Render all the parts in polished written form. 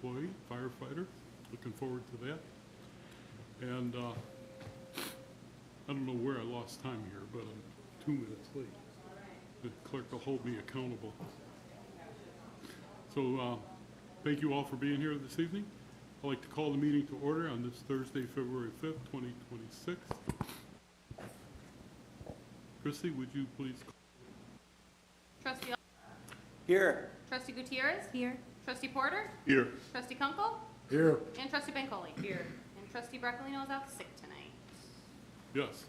employee, firefighter. Looking forward to that. And I don't know where I lost time here, but I'm 2 minutes late. The clerk will hold me accountable. So thank you all for being here this evening. I'd like to call the meeting to order on this Thursday, February 5th, 2026. Chrissy, would you please call? Trustee Here. Trustee Gutierrez? Here. Trustee Porter? Here. Trustee Kunkel? Here. And Trustee Bancole? Here. And Trustee Braccolino is out sick tonight. Yes.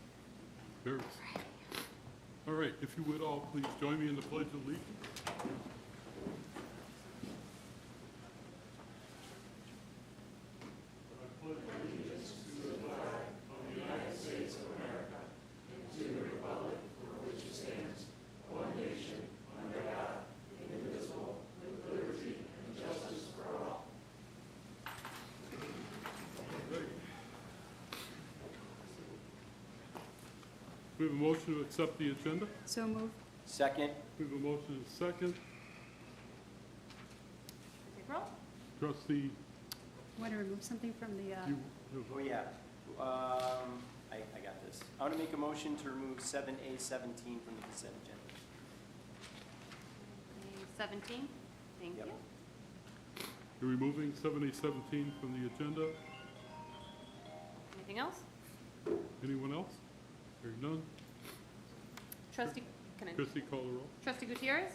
There is. All right, if you would all please join me in the Pledge of Allegiance. We have a motion to accept the agenda. So move. Second. We have a motion and a second. Take roll. Trustee, Want to remove something from the, Oh, yeah. I got this. I want to make a motion to remove 7A17 from the consent agenda. 17. Thank Yep. you. you're removing 7A17 from the agenda. Anything else? Anyone else? Hearing none. Trustee, can I? Chrissy, call the roll. Trustee Gutierrez?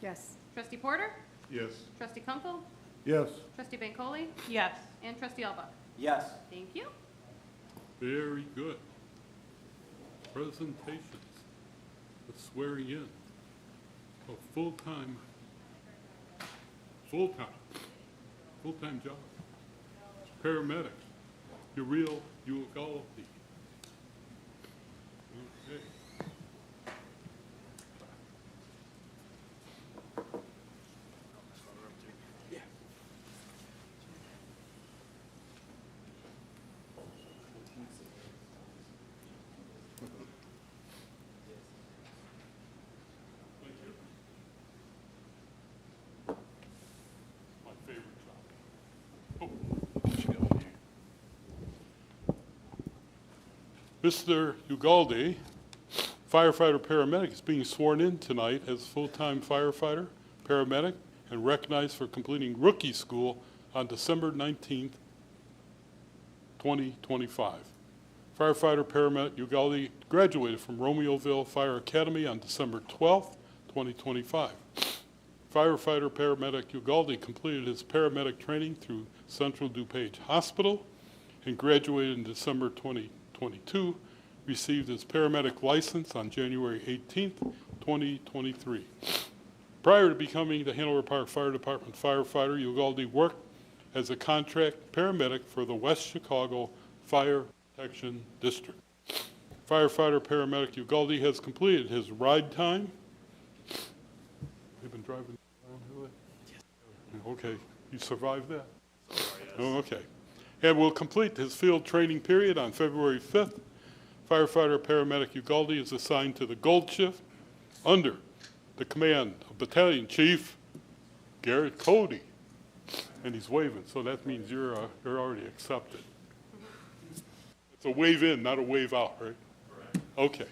yes. Trustee Porter? Yes. Trustee Kunkel? Yes. Trustee Bancole? Yes. And Trustee Alba? Yes. Thank you. Very good. Presentations. The swearing in of full-time job. Paramedic. Your real Uvalde. Okay. Thank you. My favorite job. Oh. Mr. Ugalde, firefighter paramedic, is being sworn in tonight as full-time firefighter, paramedic, and recognized for completing rookie school on December 19th, 2025. Firefighter paramedic Ugalde graduated from Romeoville Fire Academy on December 12th, 2025. Firefighter paramedic Ugalde completed his paramedic training through Central DuPage Hospital and graduated in December 2022, received his paramedic license on January 18th, 2023. Prior to becoming the Hanover Park Fire Department firefighter, Ugalde worked as a contract paramedic for the West Chicago Fire Protection District. Firefighter paramedic Ugalde has completed his ride time. You've been driving around here? Yes. Okay, you survived that? Oh, okay. And will complete his field training period on February 5th. Firefighter paramedic Ugalde is assigned to the Gold Shift under the command of Battalion Chief Garrett Cody. And he's waving, so that means you're already accepted. It's a wave in, not a wave out, right? Correct. Okay.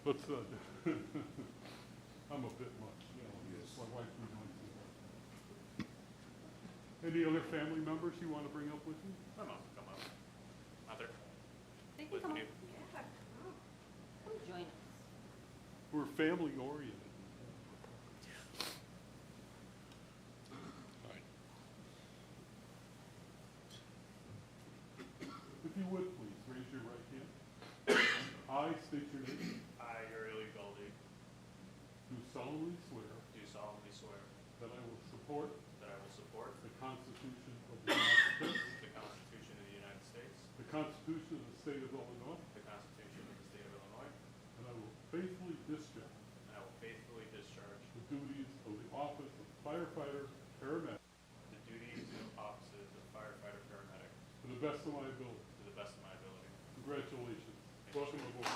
Let's, I'm a bit much. My wife was doing too much. Any other family members you want to bring up with you? My mom, come on. Mother. They can With come up. you. Yeah, come join us. We're family oriented. All right. If you would please raise your right hand. I state your name. I, Uriel Goldie, Do solemnly swear do solemnly swear that I will support that I will support the Constitution of the United States, the Constitution of the United States, the Constitution of the State of Illinois, the Constitution of the State of Illinois, and I will faithfully discharge and I will faithfully discharge the duties of the office of firefighter paramedic the duties and offices of firefighter paramedic to the best of my ability. to the best of my ability. Congratulations. Welcome aboard.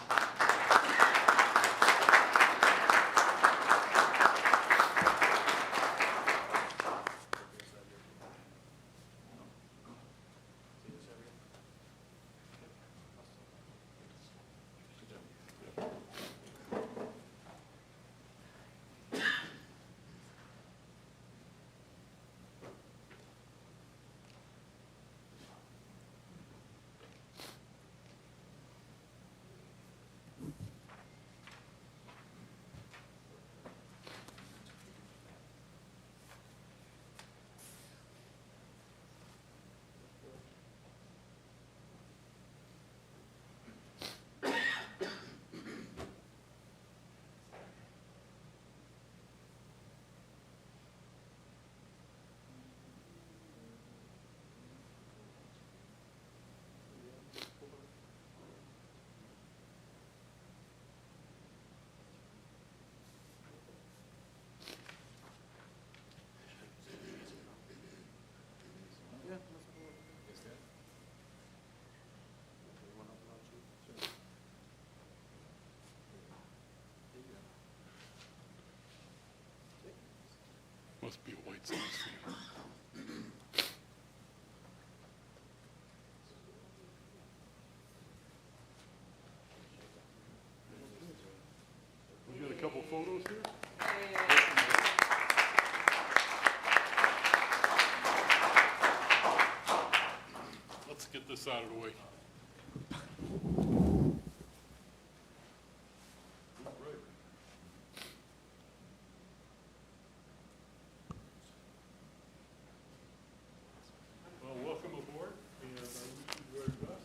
Must be a White Sox fan. We got a couple photos here. Let's get this out of the way. Well, welcome aboard, and I wish you the very best.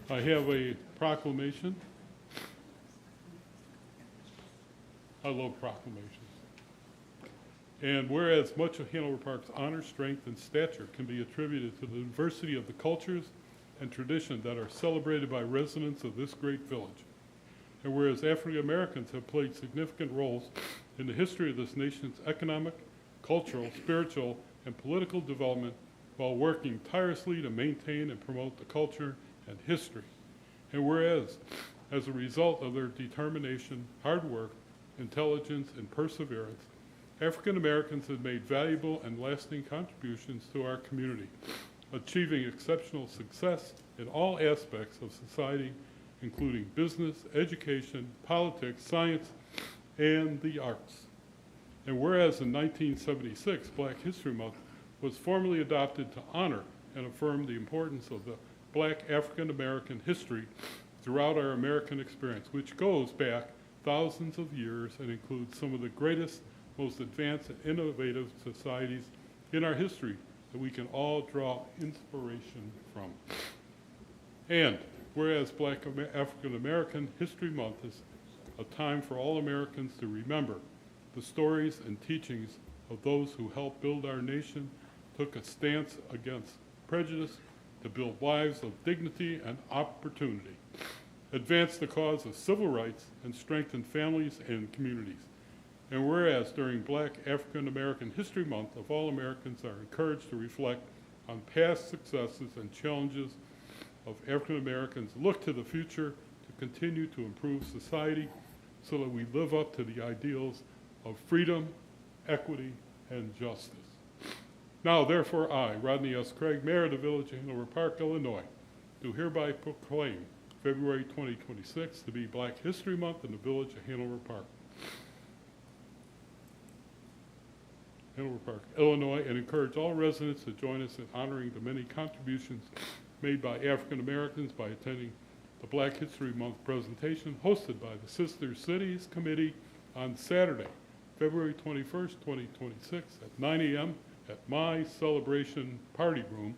I have a proclamation. I love proclamations. And whereas much of Hanover Park's honor, strength, and stature can be attributed to the diversity of the cultures and traditions that are celebrated by residents of this great village, and whereas African Americans have played significant roles in the history of this nation's economic, cultural, spiritual, and political development while working tirelessly to maintain and promote the culture and history. And whereas, as a result of their determination, hard work, intelligence, and perseverance, African Americans have made valuable and lasting contributions to our community, achieving exceptional success in all aspects of society, including business, education, politics, science, and the arts. And whereas in 1976, Black History Month was formally adopted to honor and affirm the importance of the Black African American history throughout our American experience, which goes back thousands of years and includes some of the greatest, most advanced and innovative societies in our history that we can all draw inspiration from. And whereas Black African American History Month is a time for all Americans to remember the stories and teachings of those who helped build our nation, took a stance against prejudice to build lives of dignity and opportunity, advanced the cause of civil rights, and strengthened families and communities. And whereas during Black African American History Month, of all Americans are encouraged to reflect on past successes and challenges of African Americans, look to the future to continue to improve society so that we live up to the ideals of freedom, equity, and justice. Now, therefore, I, Rodney S. Craig, Mayor of the Village of Hanover Park, Illinois, do hereby proclaim February 2026 to be Black History Month in the Village of Hanover Park, Illinois, and encourage all residents to join us in honoring the many contributions made by African Americans by attending the Black History Month presentation hosted by the Sister Cities Committee on Saturday, February 21st, 2026 at 9 a.m. at My Celebration Party Room,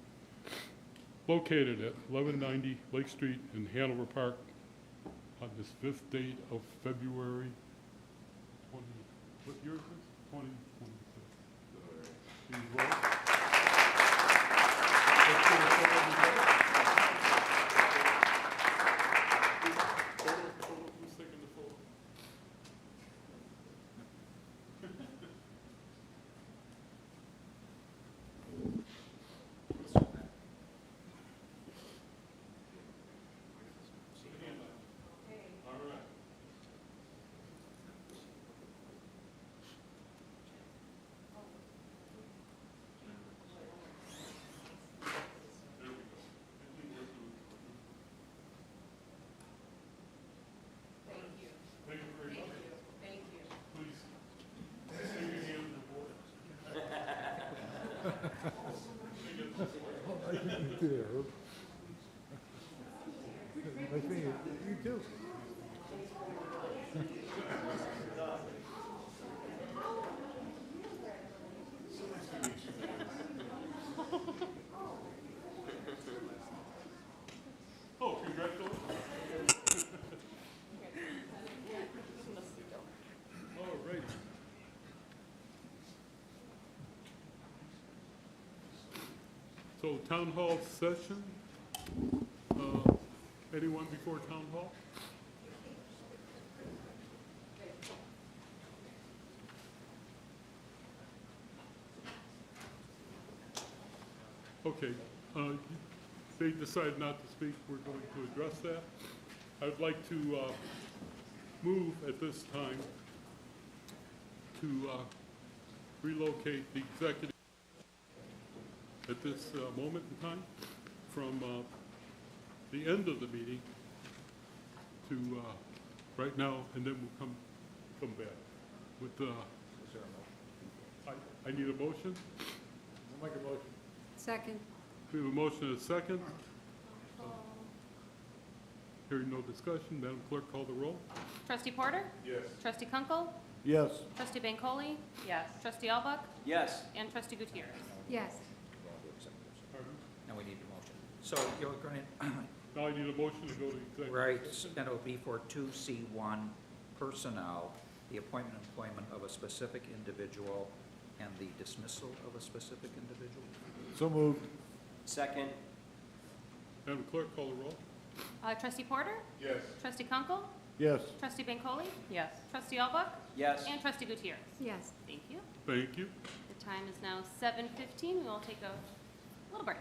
located at 1190 Lake Street in Hanover Park on this 5th date of February 20, what year is this? 2026. Please vote. Let's give a photo, everybody. Who's taking the photo? All right. There we go. Thank you very much. Thank you. Please, take your hand in the board. Nice meeting you. You too. So town hall session. Uh, Anyone before town hall? Okay, they decide not to speak, we're going to address that. I would like to move at this time to relocate the executive at this moment in time from the end of the meeting to right now, and then we'll come back with, I need a motion. I'll make a motion. Second. We have a motion and a second. Hearing no discussion, Madam Clerk, call the roll. Trustee Porter? Yes. Trustee Kunkel? Yes. Trustee Bancole? Yes. Trustee Albuck? Yes. And Trustee Gutierrez. Yes. Now we need a motion. So you're going Now I need a motion to go to executive. right, and it'll be for 2C1 personnel, the appointment and employment of a specific individual and the dismissal of a specific individual. So moved. Second. Madam Clerk, call the roll. Trustee Porter? Yes. Trustee Kunkel? Yes. Trustee Bancole? Yes. Trustee Albuck? Yes. And Trustee Gutierrez. Yes. Thank you. Thank you. The time is now 7:15. We will take a little break.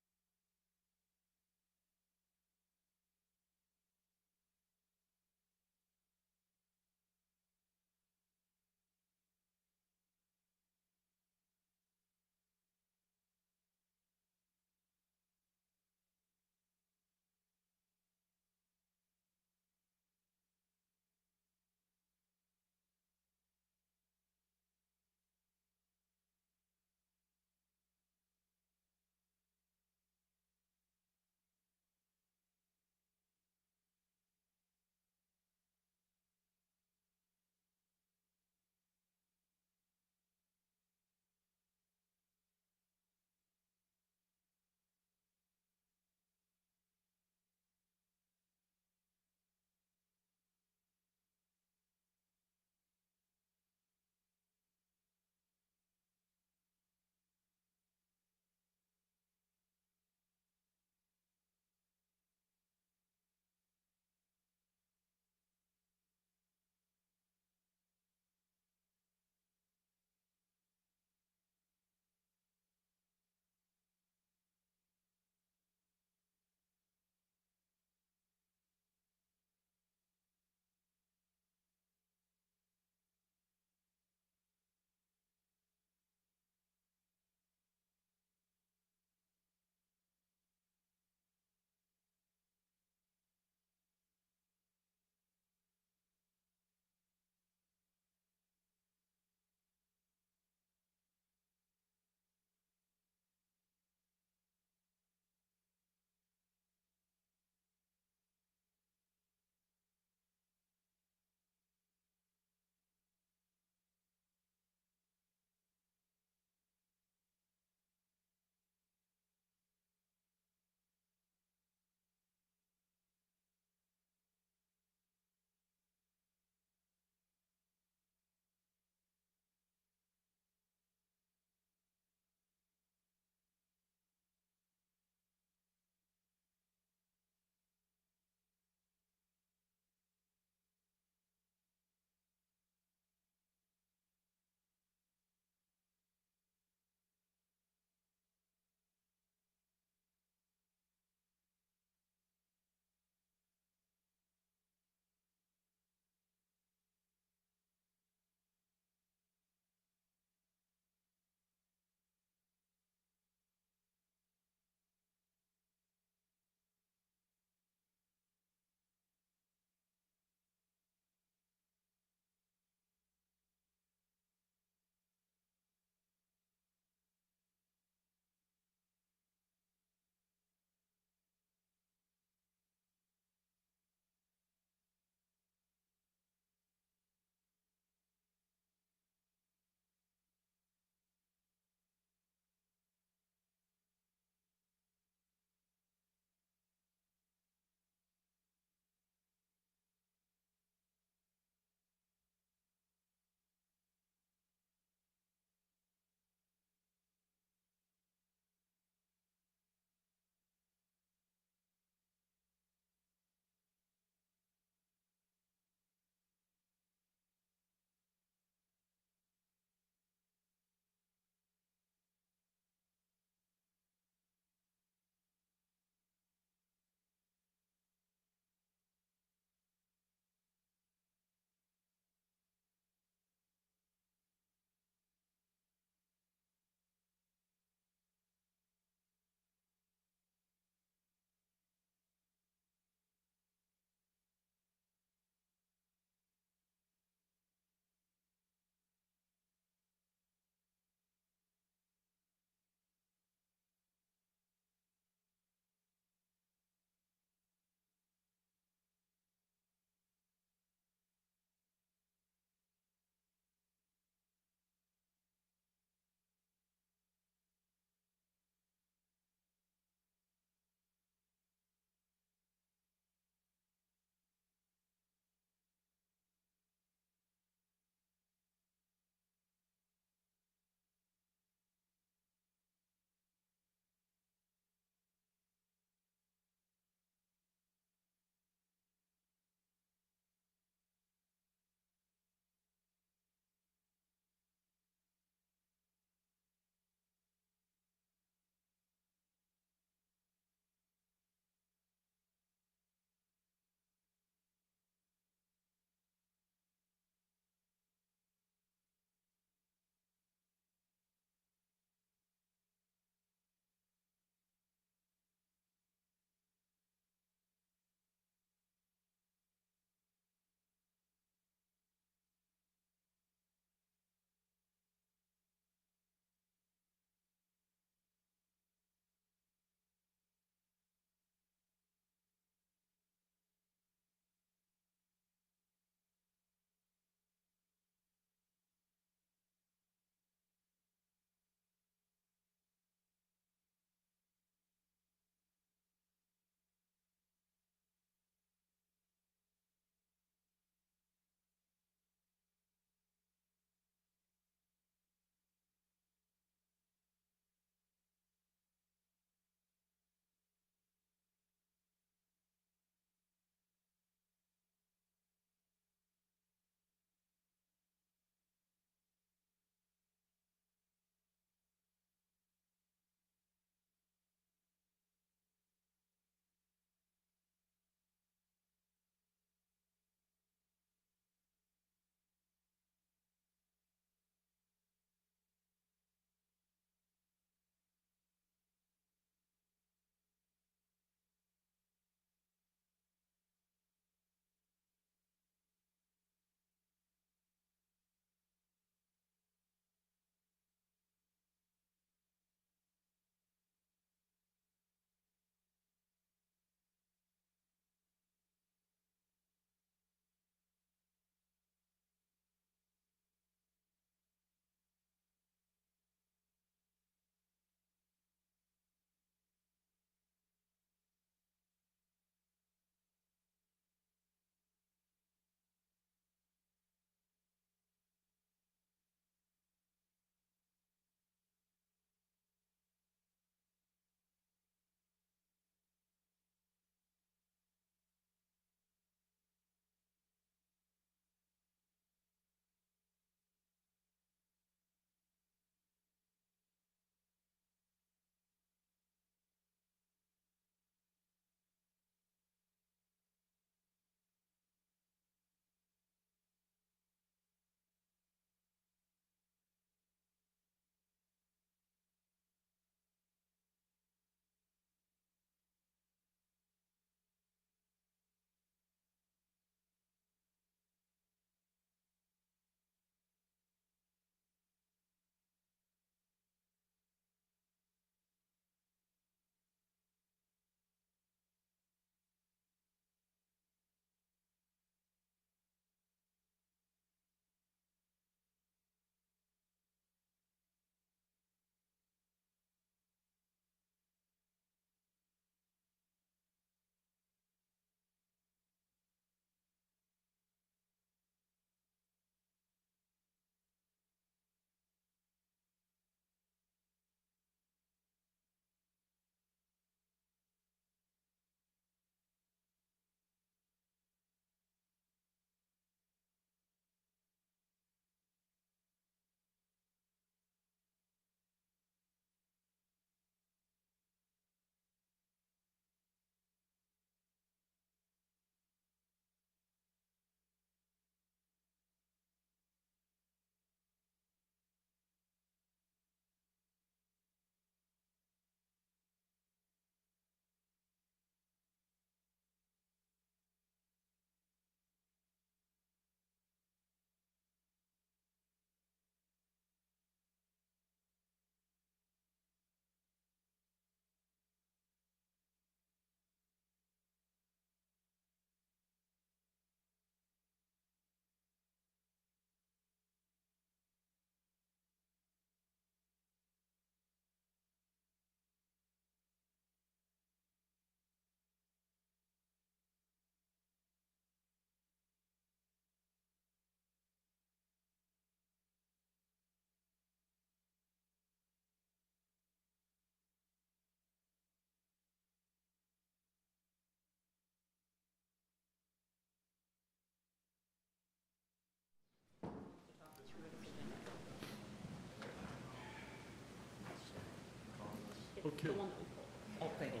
Okay. The one that we pulled. Oh, thank you.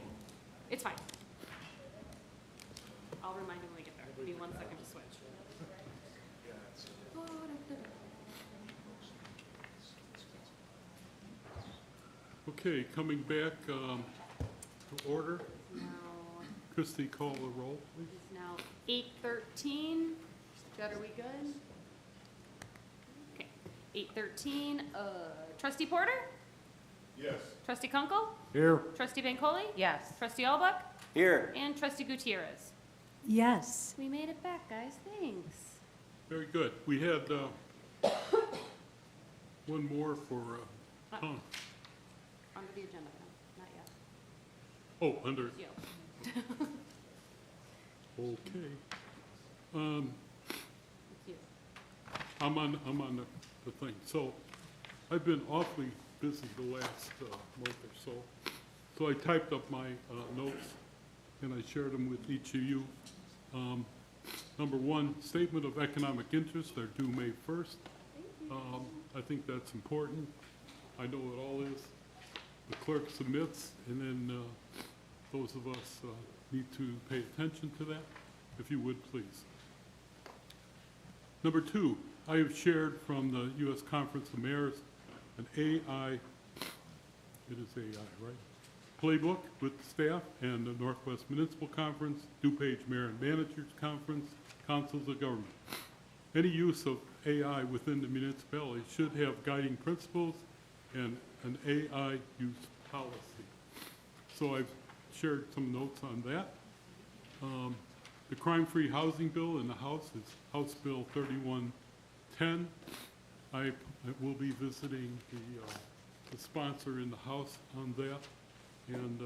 It's fine. I'll remind you when we get there. Give me 1 second to switch. Okay, coming back to order. Now, Christie, call the roll, please. it's now 8:13. Judd, are we good? Okay, 8:13. Trustee Porter? Yes. Trustee Kunkel? Here. Trustee Bancole? Yes. Trustee Albuck? Here. And Trustee Gutierrez. Yes. We made it back, guys. Thanks. Very good. We had one more for, Tom. Under the agenda, no, not yet. Oh, under, It's you. okay. It's you. I'm on the thing. So I've been awfully busy the last month or so. So I typed up my notes and I shared them with each of you. Number one, statement of economic interest, they're due May 1st. I think that's important. I know it all is. The clerk submits, and then those of us need to pay attention to that, if you would, please. Number two, I have shared from the U.S. Conference of Mayors an AI, it is AI, right? Playbook with the staff and the Northwest Municipal Conference, DuPage Mayor and Managers Conference, Councils of Government. Any use of AI within the municipality should have guiding principles and an AI use policy. So I've shared some notes on that. The crime-free housing bill in the House is House Bill 3110. I will be visiting the sponsor in the House on that, and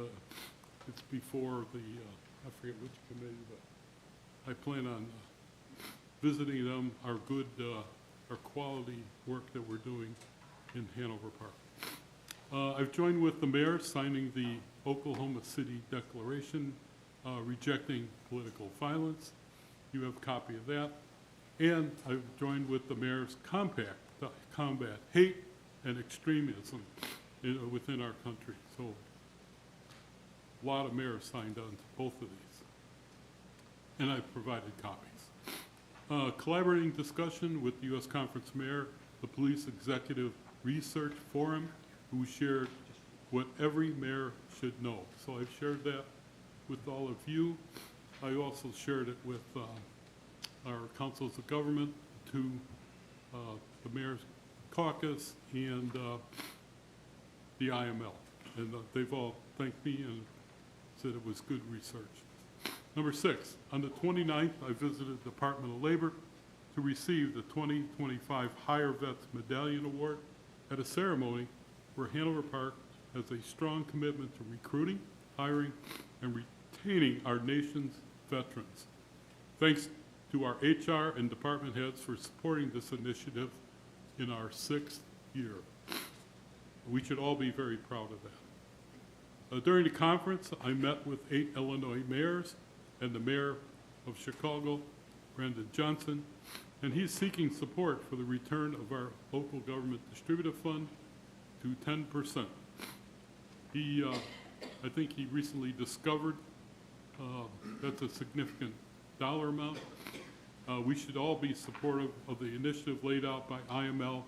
it's before the, I forget which committee, but I plan on visiting them, our good, our quality work that we're doing in Hanover Park. I've joined with the mayor signing the Oklahoma City Declaration rejecting political violence. You have a copy of that. And I've joined with the mayor's compact to combat hate and extremism within our country. So a lot of mayors signed on to both of these. And I've provided copies. Collaborating discussion with the U.S. Conference Mayor, the Police Executive Research Forum, who shared what every mayor should know. So I've shared that with all of you. I also shared it with our councils of government, to the mayor's caucus, and the IML. And they've all thanked me and said it was good research. Number 6, on the 29th, I visited the Department of Labor to receive the 2025 Higher Vets Medallion Award at a ceremony where Hanover Park has a strong commitment to recruiting, hiring, and retaining our nation's veterans. Thanks to our HR and department heads for supporting this initiative in our 6th year. We should all be very proud of that. During the conference, I met with 8 Illinois mayors and the mayor of Chicago, Brandon Johnson, and he's seeking support for the return of our local government distributive fund to 10%. He, I think he recently discovered that's a significant dollar amount. We should all be supportive of the initiative laid out by IML,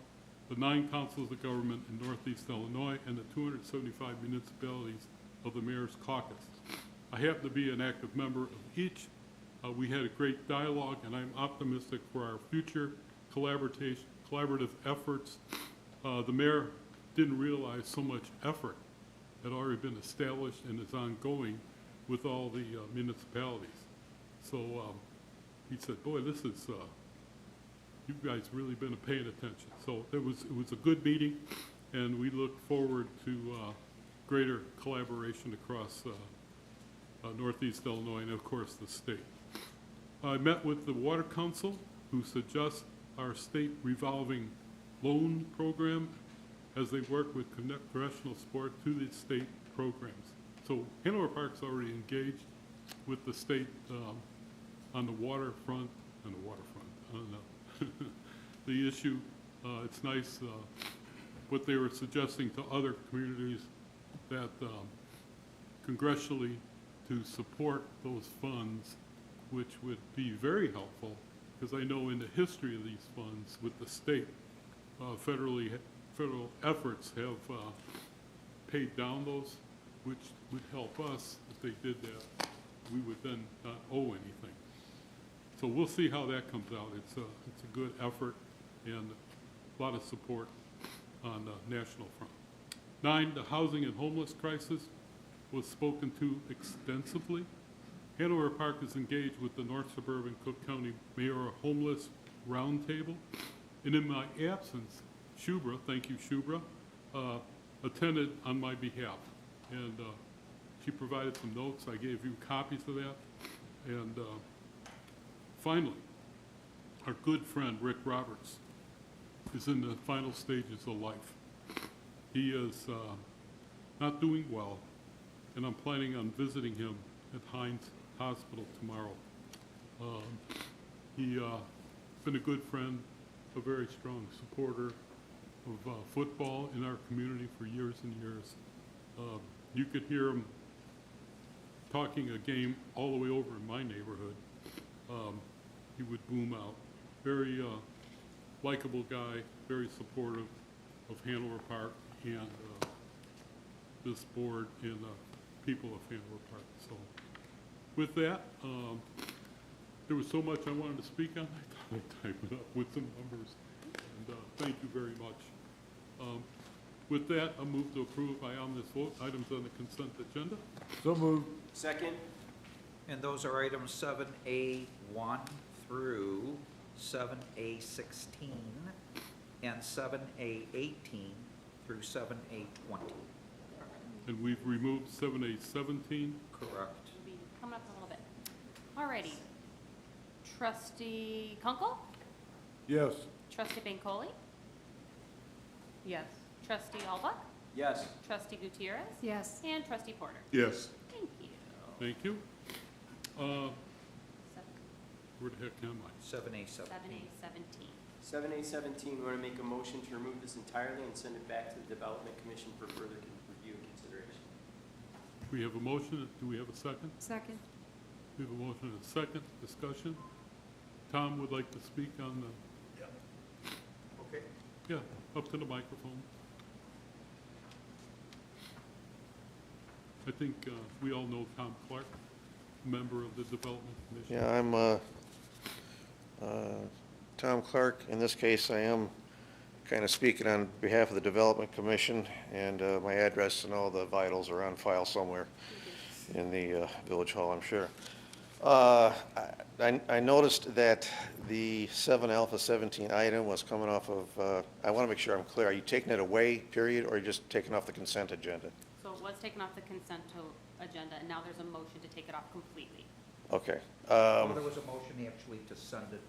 the 9 councils of government in Northeast Illinois, and the 275 municipalities of the Mayor's Caucus. I happen to be an active member of each. We had a great dialogue, and I'm optimistic for our future collaborative efforts. The mayor didn't realize so much effort had already been established and is ongoing with all the municipalities. So he said, boy, this is, you guys really been paying attention. So it was a good meeting, and we look forward to greater collaboration across Northeast Illinois and, of course, the state. I met with the Water Council, who suggests our state revolving loan program as they work with congressional support to the state programs. So Hanover Park's already engaged with the state on the waterfront, on the issue. It's nice what they were suggesting to other communities that congressionally to support those funds, which would be very helpful, because I know in the history of these funds with the state, federal efforts have paid down those, which would help us. If they did that, we would then not owe anything. So we'll see how that comes out. It's a good effort and a lot of support on the national front. 9, the housing and homeless crisis was spoken to extensively. Hanover Park is engaged with the North Suburban Cook County Mayoral Homeless Roundtable. And in my absence, Shubra, thank you Shubra, attended on my behalf. And she provided some notes. I gave you copies of that. And finally, our good friend Rick Roberts is in the final stages of life. He is not doing well, and I'm planning on visiting him at Hines Hospital tomorrow. He's been a good friend, a very strong supporter of football in our community for years and years. You could hear him talking a game all the way over in my neighborhood. He would boom out. Very likable guy, very supportive of Hanover Park and this board and people of Hanover Park. So with that, there was so much I wanted to speak on. I thought I'd type it up with some numbers. And thank you very much. With that, I move to approve by omnibus vote items on the consent agenda. So moved. Second? And those are items 7A1 through 7A16 and 7A18 through 7A20. And we've removed 7A17. Correct. We'll be coming up in a little bit. Alrighty. Trustee Kunkel? Yes. Trustee Bancole? Yes. Trustee Albuck? Yes. Trustee Gutierrez? Yes. And Trustee Porter? Yes. Thank you. Thank you. Seven- Where the heck am I? 7A17. 7A17. 7A17, we want to make a motion to remove this entirely and send it back to the Development Commission for further review and consideration. We have a motion. Do we have a second? Second. We have a motion and a second. Discussion. Tom would like to speak on the, Okay. yeah, up to the microphone. I think we all know Tom Clark, member of the Development Commission. Yeah, I'm Tom Clark. In this case, I am kind of speaking on behalf of the Development Commission, and my address and all the vitals are on file somewhere in the Village Hall, I'm sure. I noticed that the 7 Alpha 17 item was coming off of, I want to make sure I'm clear, are you taking it away, period, or are you just taking off the consent agenda? So it was taken off the consent agenda, and now there's a motion to take it off completely. Okay. Well, there was a motion actually to send it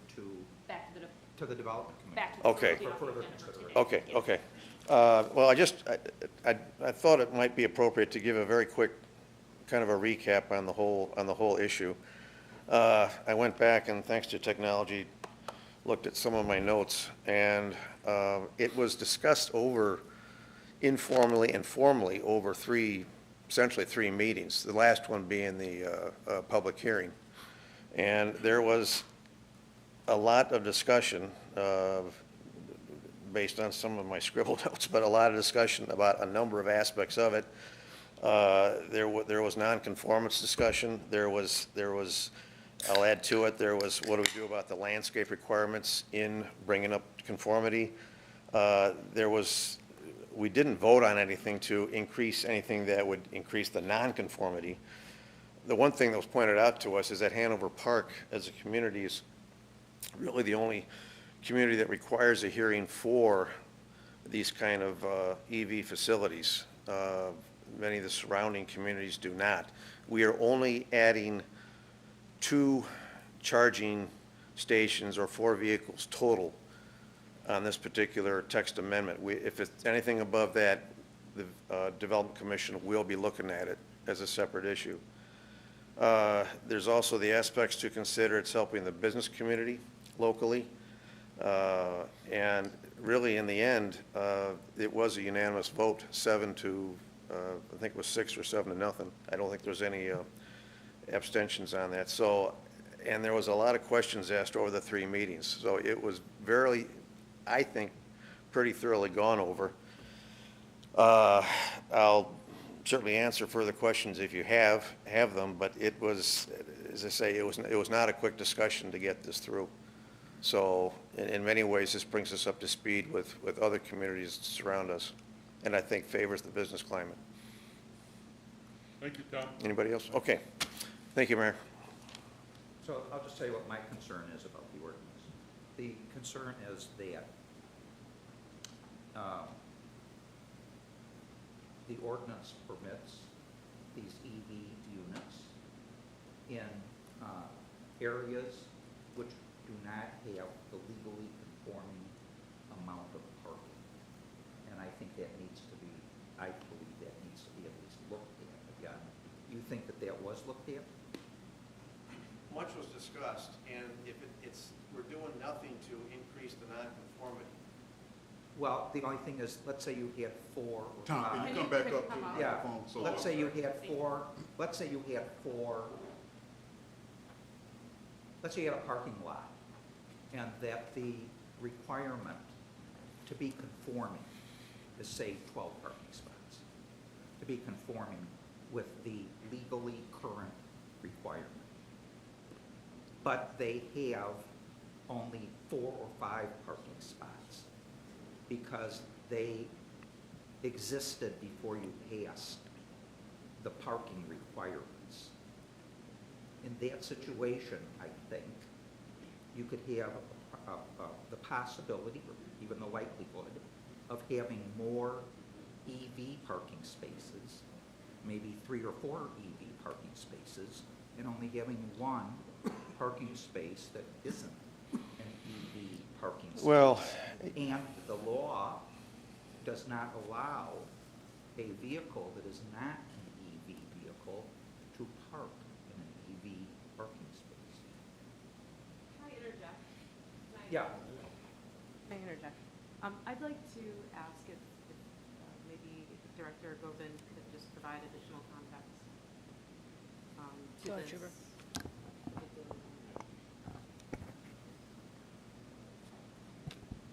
Back to the, to the Development Committee. back to the. Okay. take it off the For further agenda for consideration. today. Okay, Yes. okay. Well, I thought it might be appropriate to give a very quick kind of a recap on the whole issue. I went back and thanks to technology, looked at some of my notes, and it was discussed informally and formally over essentially three meetings, the last one being the public hearing. And there was a lot of discussion, based on some of my scribbled notes, but a lot of discussion about a number of aspects of it. There was nonconformance discussion. There was, I'll add to it, there was what do we do about the landscape requirements in bringing up conformity. We didn't vote on anything to increase anything that would increase the nonconformity. The one thing that was pointed out to us is that Hanover Park as a community is really the only community that requires a hearing for these kind of EV facilities. Many of the surrounding communities do not. We are only adding 2 charging stations or 4 vehicles total on this particular text amendment. If it's anything above that, the Development Commission will be looking at it as a separate issue. There's also the aspects to consider. It's helping the business community locally. And really, in the end, it was a unanimous vote, 7 to I think it was 6 or 7 to nothing. I don't think there was any abstentions on that. So, and there was a lot of questions asked over the 3 meetings. So it was very, I think, pretty thoroughly gone over. I'll certainly answer further questions if you have them, but it was, as I say, it was not a quick discussion to get this through. So in many ways, this brings us up to speed with other communities that surround us, and I think favors the business climate. Thank you, Tom. Anybody else? Okay. Thank you, Mayor. So I'll just tell you what my concern is about the ordinance. The concern is that the ordinance permits these EV units in areas which do not have the legally conforming amount of parking. And I think that needs to be, I believe that needs to be at least looked at again. You think that was looked at? Much was discussed, and if we're doing nothing to increase the nonconformity. Well, the only thing is, let's say you had 4 or 5. Tom, can you come back up to the Yeah, microphone? So let's say you had 4, let's say you had a parking lot, and that the requirement to be conforming is, say, 12 parking spots, to be conforming with the legally current requirement. But they have only 4 or 5 parking spots because they existed before you passed the parking requirements. In that situation, I think, you could have the possibility, or even the likelihood, of having more EV parking spaces, maybe 3 or 4 EV parking spaces, and only having 1 parking space that isn't an EV parking space. Well, And the law does not allow a vehicle that is not an EV vehicle to park in an EV parking space. Can I interject? Yeah. May I interject? I'd like to ask if maybe Director Govin could just provide additional context to Go ahead, this. Schubert.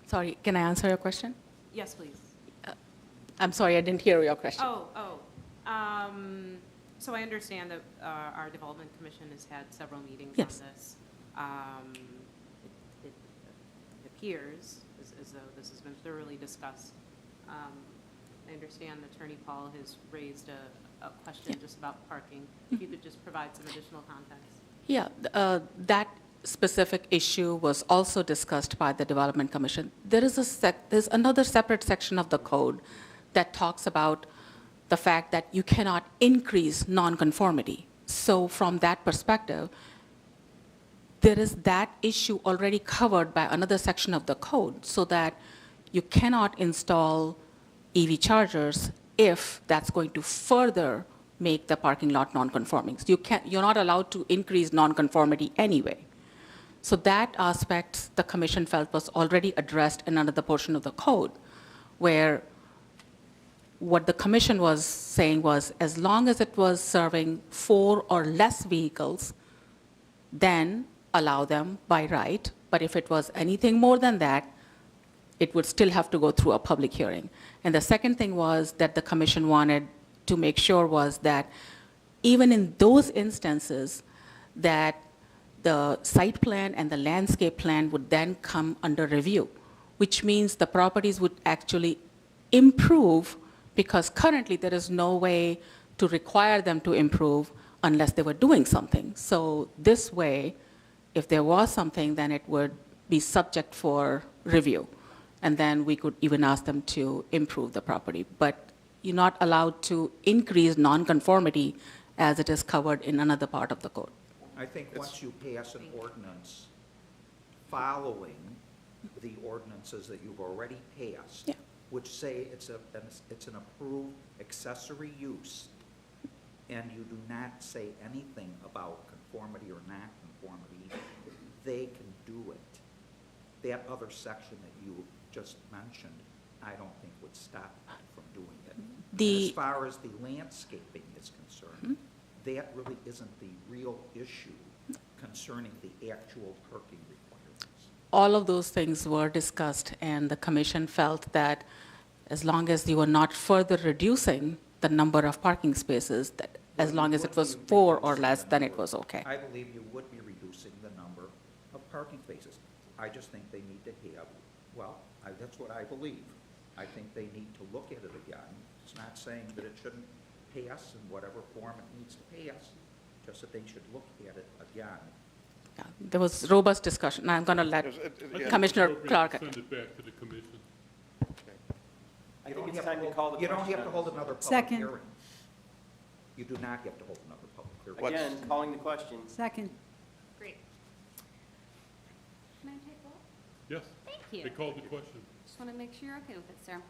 Sorry, can I answer your question? Yes, please. I'm sorry, I didn't hear your question. So I understand that our Development Commission has had several meetings Yes. on this. It appears as though this has been thoroughly discussed. I understand Attorney Paul has raised a question just about parking. If you could just provide some additional context. Yeah, that specific issue was also discussed by the Development Commission. There's another separate section of the code that talks about the fact that you cannot increase nonconformity. So from that perspective, there is that issue already covered by another section of the code, so that you cannot install EV chargers if that's going to further make the parking lot nonconforming. So you're not allowed to increase nonconformity anyway. So that aspect, the commission felt, was already addressed in another portion of the code, where what the commission was saying was, as long as it was serving 4 or less vehicles, then allow them by right. But if it was anything more than that, it would still have to go through a public hearing. And the second thing was that the commission wanted to make sure was that even in those instances, that the site plan and the landscape plan would then come under review, which means the properties would actually improve, because currently there is no way to require them to improve unless they were doing something. So this way, if there was something, then it would be subject for review. And then we could even ask them to improve the property. But you're not allowed to increase nonconformity as it is covered in another part of the code. I think once you pass an ordinance following the ordinances that you've already passed, Yeah. which say it's an approved accessory use, and you do not say anything about conformity or non-conformity, they can do it. That other section that you just mentioned, I don't think would stop them from doing it. As The, far as the landscaping is concerned, that really isn't the real issue concerning the actual parking requirements. all of those things were discussed, and the commission felt that as long as you were not further reducing the number of parking spaces, that as Well, long you as it would was be 4 or reducing less, the then it number. was okay. I believe you would be reducing the number of parking spaces. I just think they need to have, well, that's what I believe. I think they need to look at it again. It's not saying that it shouldn't pass in whatever form it needs to pass, just that they should look at it again. Yeah, there was robust discussion. I'm going to let I think it's Commissioner appropriate Clark. to Send it back to the commission. I You think don't it's have time to hold- call the You don't question have to on hold this. another public Second. hearing. You do not have to hold another public hearing. What's- Again, calling the question. Second. Great. Can I take roll? Yes, Thank you. they called the question. Just want to make sure you're okay with it, sir.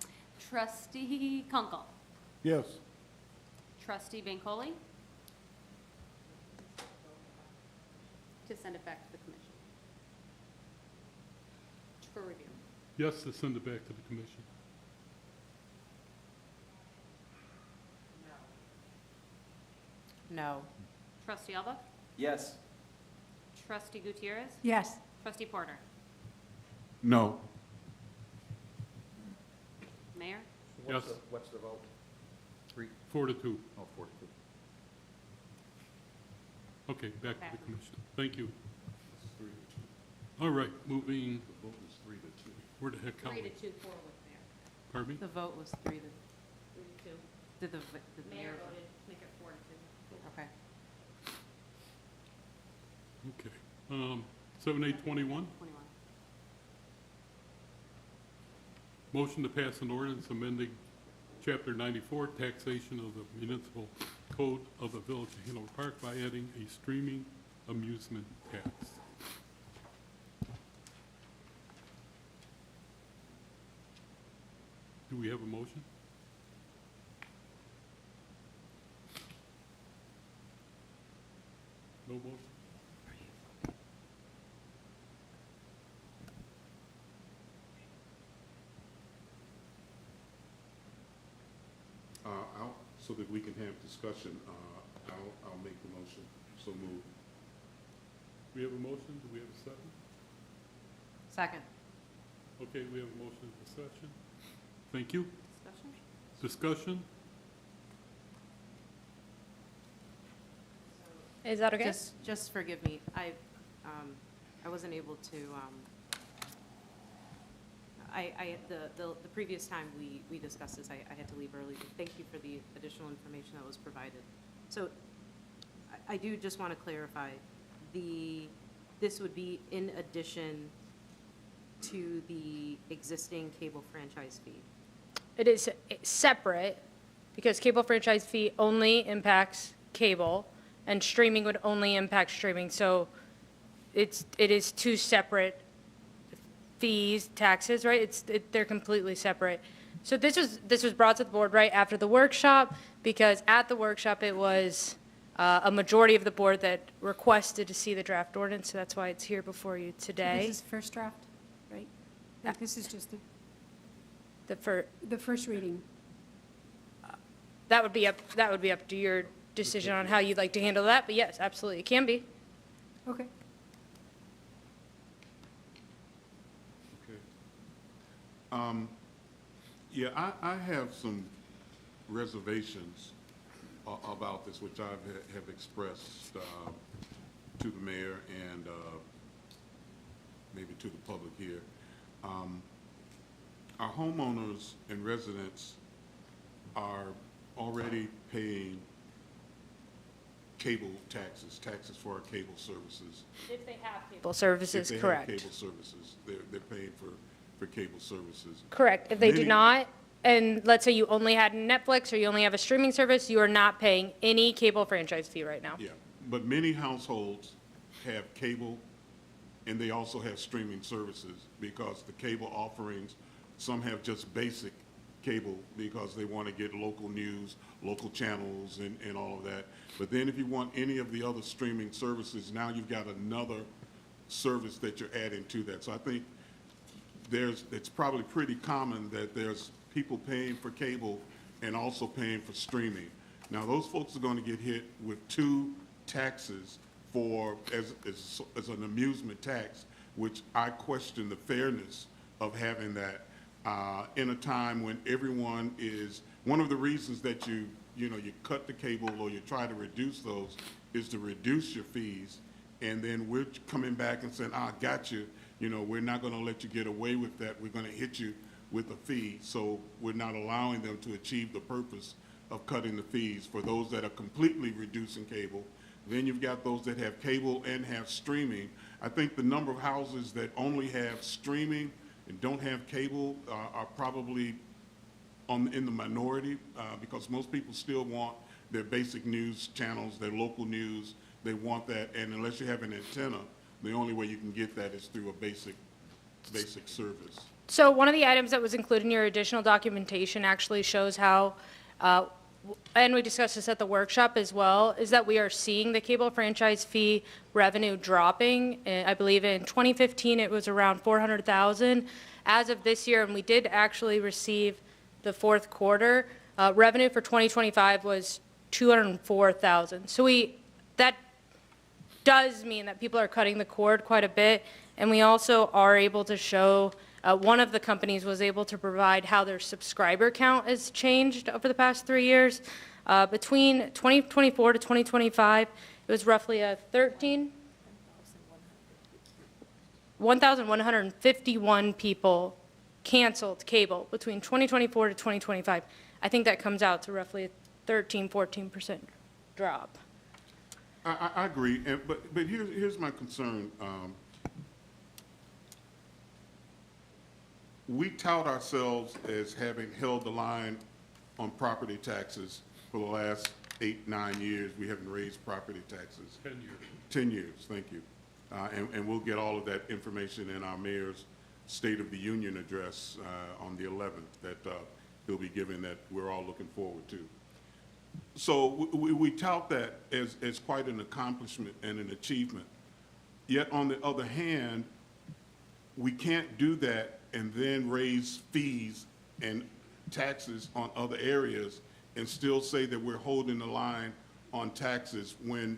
Trustee Kunkel. Yes. Trustee Bancole. To send it back to the commission. For review. Yes, to send it back to the commission. No. Trustee Alba. Yes. Trustee Gutierrez. Yes. Trustee Porter. No. Mayor. Yes. What's the vote? 3, 4 to 2. oh, 4 to 2. Okay, back to Okay. the commission. Thank you. All right, moving, where the heck are 3 we? to 2, 4 with mayor. Pardon me? The vote was 3 to, 3 to 2. did the Mayor mayor voted to make it 4 to 2. Okay. Okay. 7/8/21, 21. motion to pass an ordinance amending Chapter 94, taxation of the municipal code of the Village of Hanover Park by adding a streaming amusement tax. Do we have a motion? No motion? So that we can have discussion, I'll make the motion. So move. We have a motion, do we have a second? Second. Okay, we have a motion and a second. Thank you. Discussion? Discussion? Is that okay? Just forgive me, I wasn't able to, the previous time we discussed this, I had to leave early. Thank you for the additional information that was provided. So I do just want to clarify, this would be in addition to the existing cable franchise fee. It is separate because cable franchise fee only impacts cable and streaming would only impact streaming. So it is two separate fees, taxes, right? They're completely separate. So this was brought to the board right after the workshop because at the workshop it was a majority of the board that requested to see the draft ordinance. So that's why it's here before you today. This is first draft, right? Like, this is just The fir- the first reading. That would be up to your decision on how you'd like to handle that, but yes, absolutely, it can be. Okay. Okay. Yeah, I have some reservations about this, which I have expressed to the mayor and maybe to the public here. Our homeowners and residents are already paying cable taxes for our cable services. If they have cable services, If they correct. have cable services, they're paying for cable services. Correct. If they do Many- not, and let's say you only had Netflix or you only have a streaming service, you are not paying any cable franchise fee right now. Yeah, but many households have cable, and they also have streaming services, because the cable offerings, some have just basic cable because they want to get local news, local channels, and all of that. But then if you want any of the other streaming services, now you've got another service that you're adding to that. So I think it's probably pretty common that there's people paying for cable and also paying for streaming. Now, those folks are going to get hit with two taxes for, as an amusement tax, which I question the fairness of having that in a time when everyone is, one of the reasons that you cut the cable or you try to reduce those is to reduce your fees. And then we're coming back and saying, got you, we're not going to let you get away with that. We're going to hit you with a fee. So we're not allowing them to achieve the purpose of cutting the fees for those that are completely reducing cable. Then you've got those that have cable and have streaming. I think the number of houses that only have streaming and don't have cable are probably in the minority because most people still want their basic news channels, their local news. They want that, and unless you have an antenna, the only way you can get that is through a basic service. So one of the items that was included in your additional documentation actually shows how, and we discussed this at the workshop as well, is that we are seeing the cable franchise fee revenue dropping. I believe in 2015 it was around 400,000. As of this year, and we did actually receive the fourth quarter, revenue for 2025 was 204,000. So that does mean that people are cutting the cord quite a bit, and we also are able to show, one of the companies was able to provide how their subscriber count has changed over the past 3 years. Between 2024 to 2025, it was roughly a 1,151 people canceled cable between 2024 to 2025. I think that comes out to roughly a 13-14% drop. I agree, but here's my concern. We tout ourselves as having held the line on property taxes for the last 8-9 years. We haven't raised property taxes. 10 years. 10 years, thank you. And we'll get all of that information in our mayor's State of the Union address on the 11th that he'll be giving, that we're all looking forward to. So we tout that as quite an accomplishment and an achievement. Yet on the other hand, we can't do that and then raise fees and taxes on other areas and still say that we're holding the line on taxes when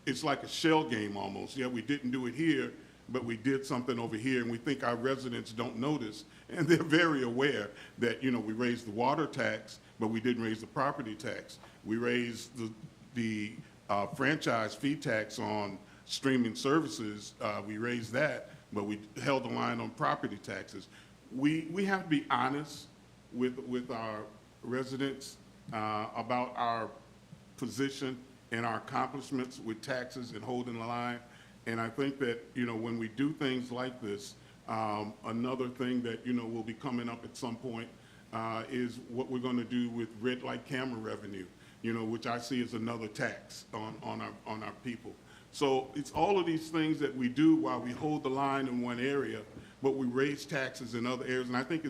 it's like a shell game almost. Yeah, we didn't do it here, but we did something over here, and we think our residents don't notice, and they're very aware that, we raised the water tax, but we didn't raise the property tax. We raised the franchise fee tax on streaming services. We raised that, but we held the line on property taxes. We have to be honest with our residents about our position and our accomplishments with taxes and holding the line. And I think that, when we do things like this, another thing that, will be coming up at some point is what we're going to do with red light camera revenue, which I see as another tax on our people. So it's all of these things that we do while we hold the line in one area, but we raise taxes in other areas. And I think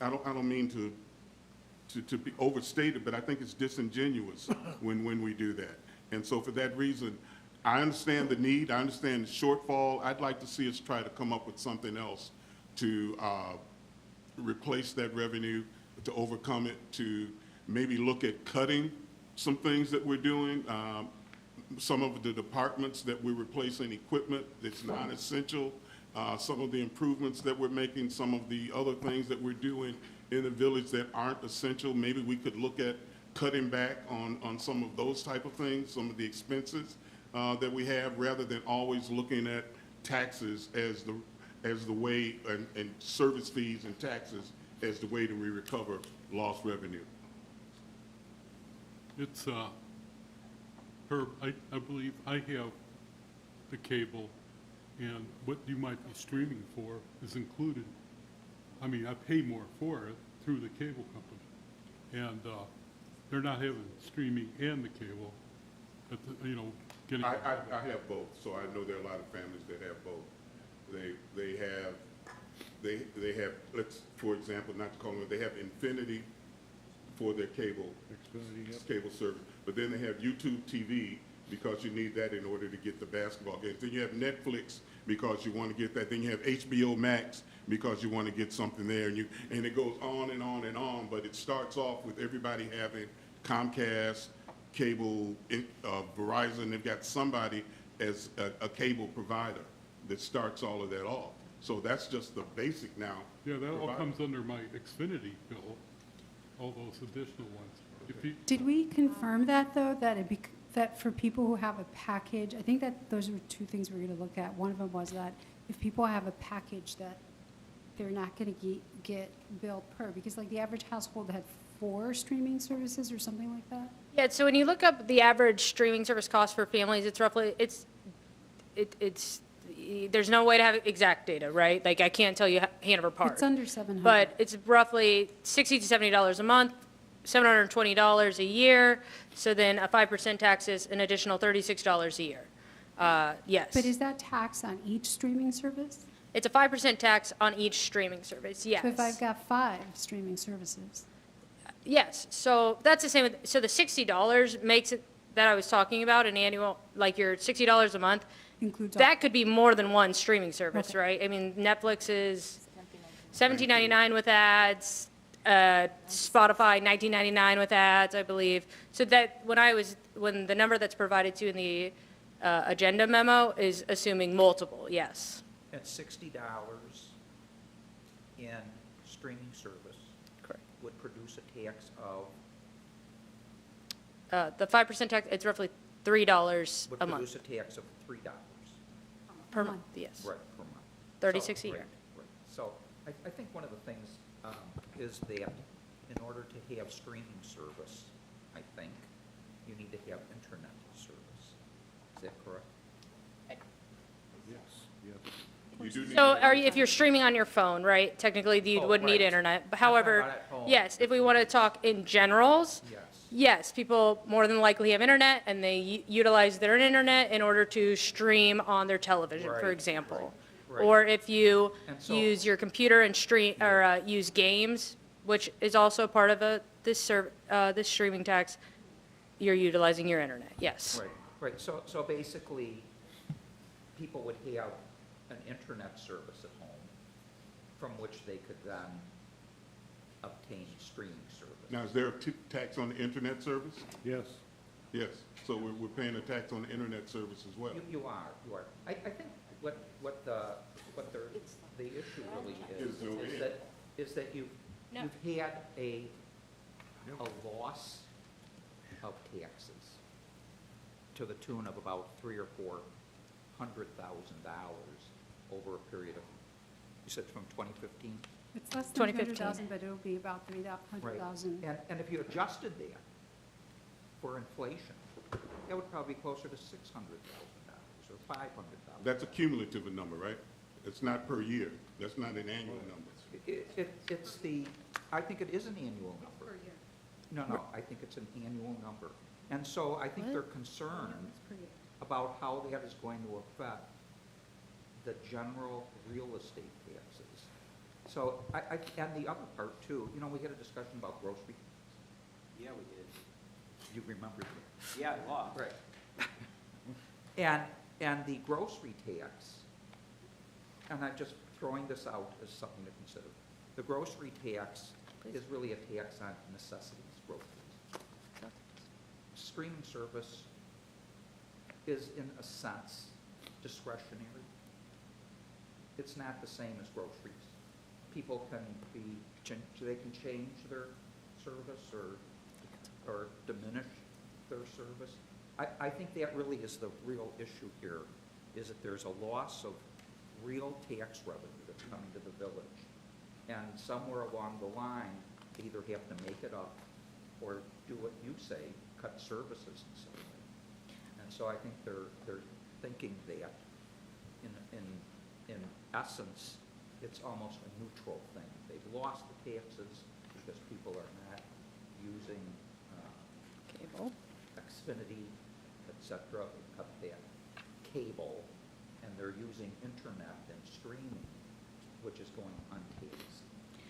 I don't mean to be overstated, but I think it's disingenuous when we do that. And so for that reason, I understand the need, I understand the shortfall. I'd like to see us try to come up with something else to replace that revenue, to overcome it, to maybe look at cutting some things that we're doing. Some of the departments that we're replacing equipment that's not essential, some of the improvements that we're making, some of the other things that we're doing in the village that aren't essential. Maybe we could look at cutting back on some of those type of things, some of the expenses that we have, rather than always looking at taxes as the way, and service fees and taxes as the way that we recover lost revenue. It's, Herb, I believe I have the cable, and what you might be streaming for is included. I mean, I pay more for it through the cable company, and they're not having streaming and the cable, but getting. I have both, so I know there are a lot of families that have both. They have, let's, for example, not to call them, they have Infinity for their cable service, but then they have YouTube TV because you need that in order to get the basketball games. Then you have Netflix because you want to get that. Then you have HBO Max because you want to get something there, and it goes on and on and on, but it starts off with everybody having Comcast, cable, Verizon, they've got somebody as a cable provider that starts all of that off. So that's just the basic now. Yeah, that all provider. comes under my Xfinity bill, all those additional ones. If you, Did we confirm that, though, that that for people who have a package, I think that those were two things we were going to look at. One of them was that if people have a package that they're not going to get billed per, because like the average household had 4 streaming services or something like that? Yeah, so when you look up the average streaming service cost for families, it's roughly, there's no way to have exact data, right? Like, I can't tell you Hanover Park. It's under 700. But it's roughly $60 to $70 a month, $720 a year. So then a 5% tax is an additional $36 a year. Yes. But is that tax on each streaming service? It's a 5% tax on each streaming service, yes. So if I've got 5 streaming services, Yes, so that's the same with, so the $60 makes it, that I was talking about, an annual, like your $60 a month, includes all. that could be more than one streaming service, Okay. right? I mean, Netflix is $17.99 with ads, Spotify $19.99 with ads, I believe. So that, when the number that's provided to you in the agenda memo is assuming multiple, yes. At $60 in streaming service Correct. would produce a tax of, The 5% tax, it's roughly $3 would a month, produce a tax of $3. per month, yes. Right, per month. 36 a So, year. right, right. So I think one of the things is that in order to have streaming service, I think, you need to have internet service. Is that correct? You do need So to- if you're streaming on your phone, right, technically you Oh, would need right. internet. But I'm talking however, about at home. yes, if we want to talk in generals, Yes. yes, people more than likely have internet and they utilize their internet in order to stream on their television, for Right, example. right. Or if you And so- use your computer and stream, or use games, which is also part of this streaming tax, you're utilizing your internet, yes. Right, right. So basically, people would have an internet service at home from which they could then obtain streaming service. Now, is there a tax on the internet service? yes. Yes, so we're paying a tax on the internet service as well. You are. I think what the issue really is that you've had a loss of taxes to the tune of about $300,000 or $400,000 over a period of, you said from 2015? It's less than 2015. 200,000, but it'll be about 300,000. And if you adjusted that for inflation, that would probably be closer to $600,000 or $500,000. That's a cumulative number, right? It's not per year. That's not an annual number. It's the, I think it is an annual number. No, I think it's an annual number. And so I think they're concerned about how that is going to affect the general real estate taxes. So and the other part too, we had a discussion about grocery. Yeah, we did. You remember that? Yeah, I lost. Right. And the grocery tax, and I'm just throwing this out as something to consider. The grocery tax is really a tax on necessities, groceries. Streaming service is in a sense discretionary. It's not the same as groceries. People can they can change their service or diminish their service. I think that really is the real issue here, is that there's a loss of real tax revenue that's coming to the village. And somewhere along the line, they either have to make it up or do what you say, cut services in some way. And so I think they're thinking that in essence, it's almost a neutral thing. They've lost the taxes because people are not using Cable. Xfinity, et cetera, they cut that cable, and they're using internet and streaming, which is going untaxed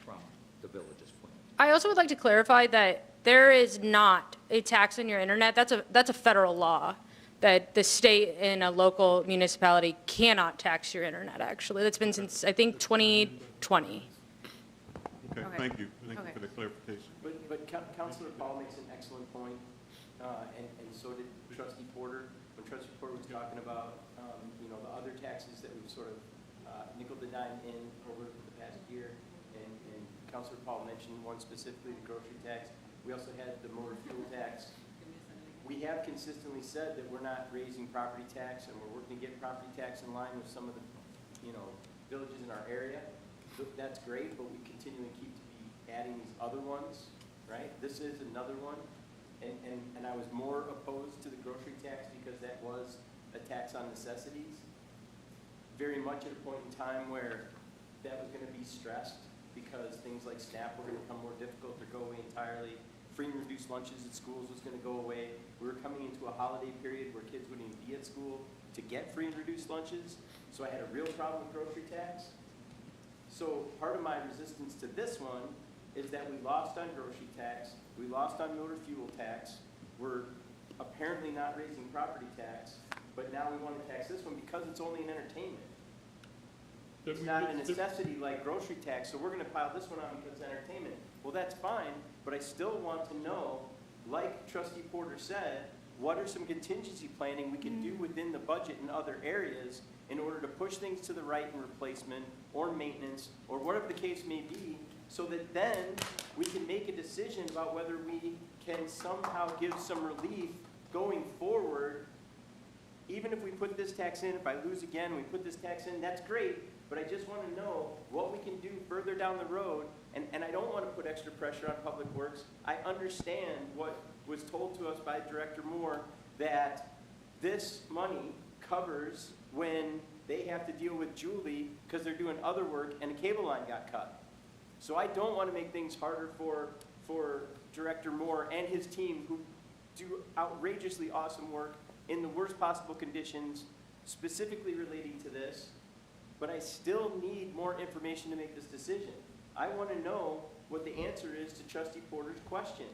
from the village's point of view. I also would like to clarify that there is not a tax on your internet. That's a federal law. that the state and a local municipality cannot tax your internet, actually. That's been since, I think, 2020. Okay, Okay. thank you. Thank you Okay. for the clarification. But Counselor Paul makes an excellent point, and so did Trustee Porter. When Trustee Porter was talking about, the other taxes that we've sort of nickel and dime in over the past year, and Counselor Paul mentioned one specifically, the grocery tax. We also had the motor fuel tax. We have consistently said that we're not raising property tax, and we're working to get property tax in line with some of the, villages in our area. That's great, but we continually keep to be adding these other ones, right? This is another one, and I was more opposed to the grocery tax because that was a tax on necessities. Very much at a point in time where that was gonna be stressed because things like SNAP were gonna become more difficult or go away entirely. Free and reduced lunches at schools was gonna go away. We were coming into a holiday period where kids wouldn't even be at school to get free and reduced lunches. So I had a real problem with grocery tax. So part of my resistance to this one is that we lost on grocery tax, we lost on motor fuel tax, we're apparently not raising property tax, but now we want to tax this one because it's only an entertainment. It's not a necessity like grocery tax, so we're gonna pile this one on because it's entertainment. Well, that's fine, but I still want to know, like Trustee Porter said, what are some contingency planning we can do within the budget in other areas in order to push things to the right in replacement or maintenance or whatever the case may be, so that then we can make a decision about whether we can somehow give some relief going forward. Even if we put this tax in, if I lose again, we put this tax in, that's great, but I just want to know what we can do further down the road, and I don't want to put extra pressure on Public Works. I understand what was told to us by Director Moore, that this money covers when they have to deal with Julie because they're doing other work and a cable line got cut. So I don't want to make things harder for Director Moore and his team, who do outrageously awesome work in the worst possible conditions, specifically relating to this, but I still need more information to make this decision. I want to know what the answer is to Trustee Porter's question.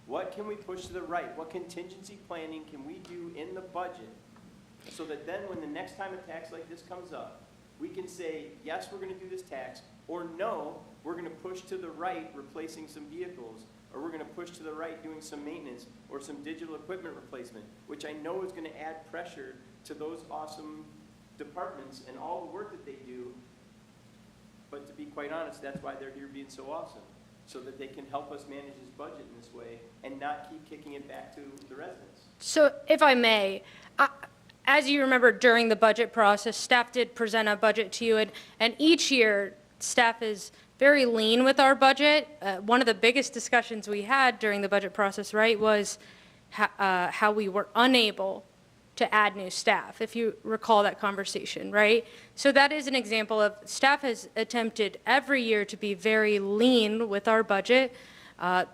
What can we push to the right? What contingency planning can we do in the budget so that then when the next time a tax like this comes up, we can say, yes, we're going to do this tax, or no, we're going to push to the right replacing some vehicles, or we're going to push to the right doing some maintenance or some digital equipment replacement, which I know is going to add pressure to those awesome departments and all the work that they do. But to be quite honest, that's why they're here being so awesome, so that they can help us manage this budget in this way and not keep kicking it back to the residents. So if I may, as you remember, during the budget process, staff did present a budget to you, and each year, staff is very lean with our budget. One of the biggest discussions we had during the budget process, right, was how we were unable to add new staff, if you recall that conversation, right? So that is an example of staff has attempted every year to be very lean with our budget. But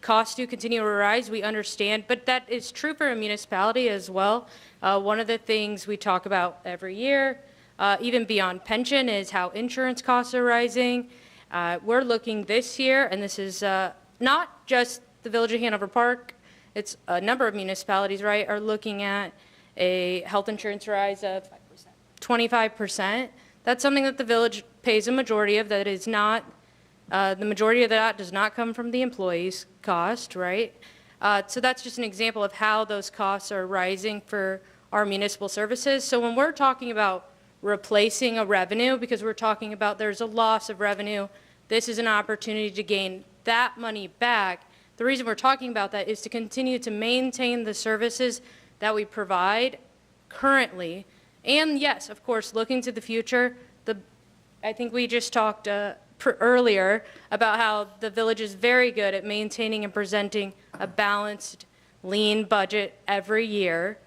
costs do continue to rise, we understand, but that is true for a municipality as well. One of the things we talk about every year, even beyond pension, is how insurance costs are rising. We're looking this year, and this is not just the Village of Hanover Park, it's a number of municipalities, right, are looking at a health insurance rise of 25%. That's something that the village pays a majority of. That is not, the majority of that does not come from the employees' cost, right? So that's just an example of how those costs are rising for our municipal services. So when we're talking about replacing a revenue, because we're talking about there's a loss of revenue, this is an opportunity to gain that money back. The reason we're talking about that is to continue to maintain the services that we provide currently. And yes, of course, looking to the future, I think we just talked earlier about how the village is very good at maintaining and presenting a balanced, lean budget every year.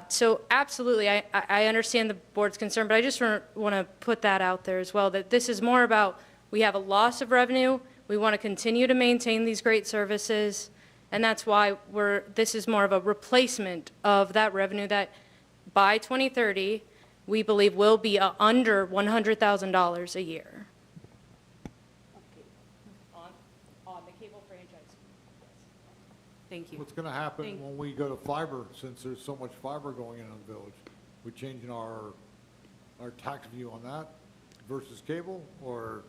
So absolutely, I understand the board's concern, but I just want to put that out there as well, that this is more about, we have a loss of revenue, we want to continue to maintain these great services, and that's why this is more of a replacement of that revenue that by 2030, we believe will be under $100,000 a year. On the cable franchise. Thank you. What's gonna happen Thank- when we go to fiber, since there's so much fiber going in the village? We changing our tax view on that versus cable, or,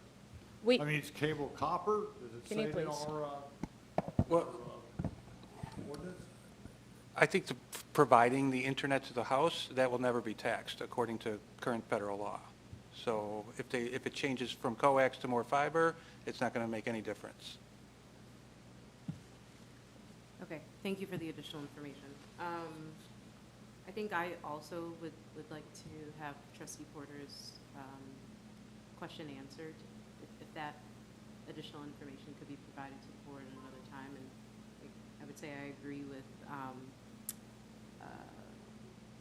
We, I mean, is cable copper? Does it Can you say in please? our, Well, ordinance? I think providing the internet to the house, that will never be taxed according to current federal law. So if it changes from coax to more fiber, it's not going to make any difference. Okay, thank you for the additional information. I think I also would like to have trustee Porter's question answered, if that additional information could be provided to the board at another time. And I would say I agree with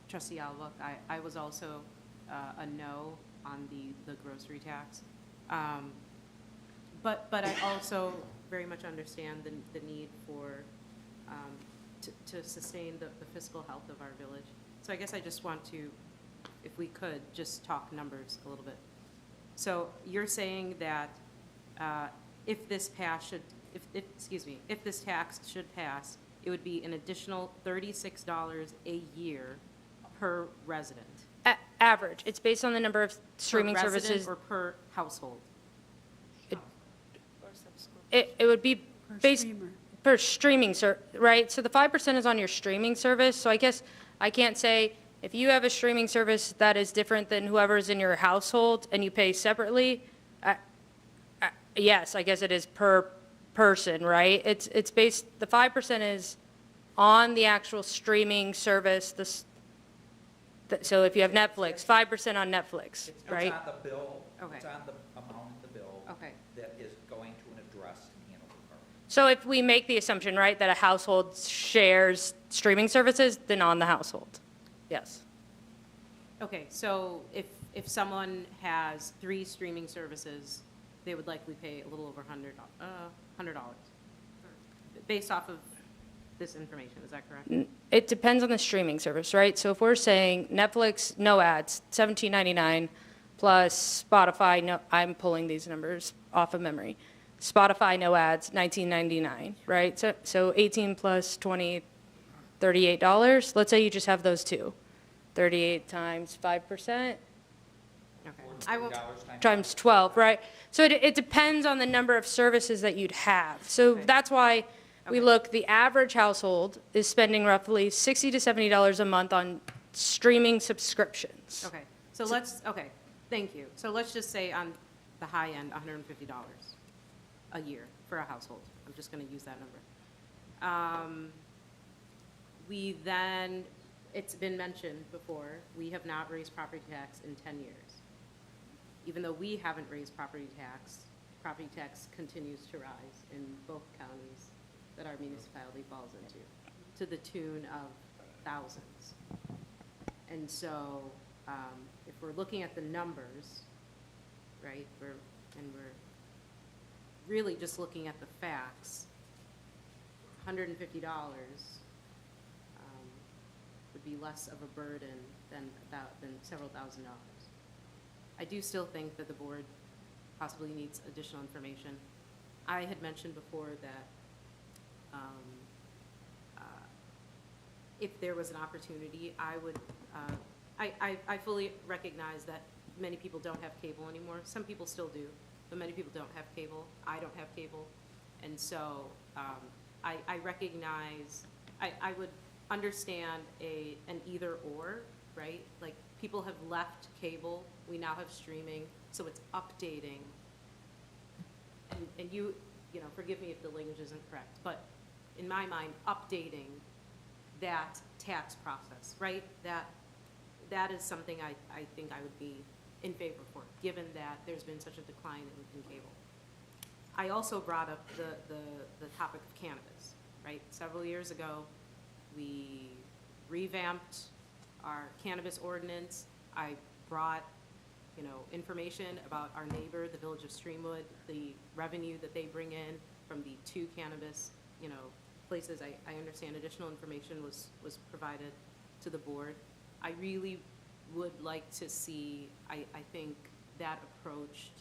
trustee Albuck. I was also a no on the grocery tax. But I also very much understand the need for, to sustain the fiscal health of our village. So I guess I just want to, if we could, just talk numbers a little bit. So you're saying that if this tax should pass, it would be an additional $36 a year per resident? average, it's based on the number of streaming Per resident services. or per household? It would be Per based streamer. per streaming, right? So the 5% is on your streaming service. So I guess I can't say, if you have a streaming service that is different than whoever's in your household and you pay separately, yes, I guess it is per person, right? It's based, the 5% is on the actual streaming service, so if you have Netflix, 5% on Netflix, right? It's on the bill. Okay. It's on the amount in the bill. Okay. That is going to an address in Hanover Park. So if we make the assumption, right, that a household shares streaming services, then on the household, yes. Okay, so if someone has 3 streaming services, they would likely pay a little over $100, based off of this information, is that correct? It depends on the streaming service, right? So if we're saying Netflix, no ads, $17.99, plus Spotify, no, I'm pulling these numbers off of memory. Spotify, no ads, $19.99, right? So 18 plus 20, $38. Let's say you just have those two. 38 times 5%. Okay. I won't, Times 12, right? So it depends on the number of services that you'd have. So Okay. that's why we Okay. look, the average household is spending roughly $60 to $70 a month on streaming subscriptions. okay, so okay, thank you. So let's just say on the high end, $150 a year for a household. I'm just going to use that number. We then, it's been mentioned before, we have not raised property tax in 10 years. Even though we haven't raised property tax continues to rise in both counties that our municipality falls into, to the tune of thousands. And so, if we're looking at the numbers, right, we're really just looking at the facts, $150 would be less of a burden than several $1,000s. I do still think that the board possibly needs additional information. I had mentioned before that if there was an opportunity, I would, I fully recognize that many people don't have cable anymore. Some people still do, but many people don't have cable. I don't have cable. And so I recognize, I would understand an either or, right? Like, people have left cable, we now have streaming, so it's updating. And you know, forgive me if the language isn't correct, but in my mind, updating that tax process, right? That is something I think I would be in favor for, given that there's been such a decline in cable. I also brought up the topic of cannabis, right? Several years ago, we revamped our cannabis ordinance. I brought, you know, information about our neighbor, the village of Streamwood, the revenue that they bring in from the 2 cannabis, you know, places. I understand additional information was provided to the board. I really would like to see, I think, that approached,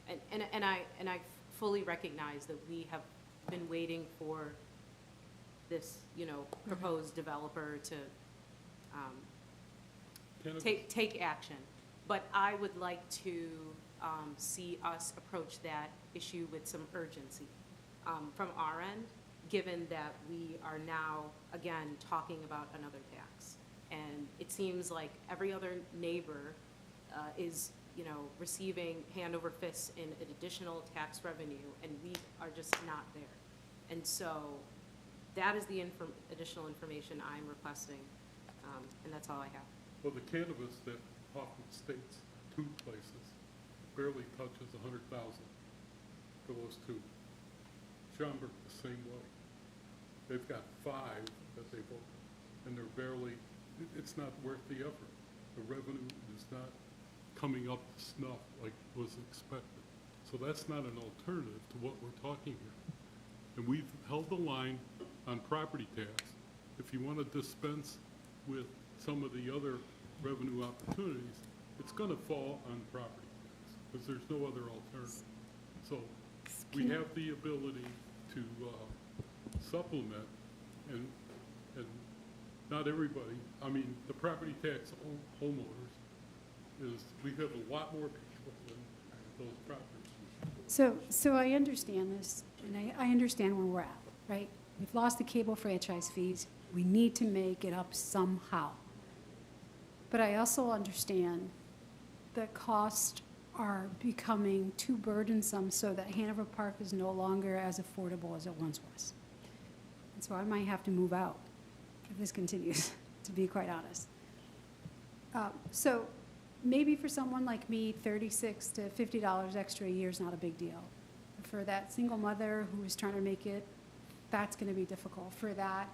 and I fully recognize that we have been waiting for this, proposed developer to Cannabis. take action. But I would like to see us approach that issue with some urgency from our end, given that we are now, again, talking about another tax. And it seems like every other neighbor is, receiving hand over fist in an additional tax revenue, and we are just not there. And so that is the additional information I'm requesting, and that's all I have. Well, the cannabis that Hoffman States, 2 places, barely touches 100,000 for those 2. Schaumburg, the same way. They've got 5 that they've opened, and they're barely, it's not worth the effort. The revenue is not coming up to snuff like was expected. So that's not an alternative to what we're talking here. And we've held the line on property tax. If you want to dispense with some of the other revenue opportunities, it's going to fall on property tax because there's no other alternative. So we have the ability to supplement, and not everybody, I mean, the property tax homeowners we have a lot more people than those properties. So I understand this, and I understand where we're at, right? We've lost the cable franchise fees. We need to make it up somehow. But I also understand that costs are becoming too burdensome so that Hanover Park is no longer as affordable as it once was. And so I might have to move out if this continues, to be quite honest. So maybe for someone like me, $36 to $50 extra a year is not a big deal. For that single mother who is trying to make it, that's going to be difficult. For that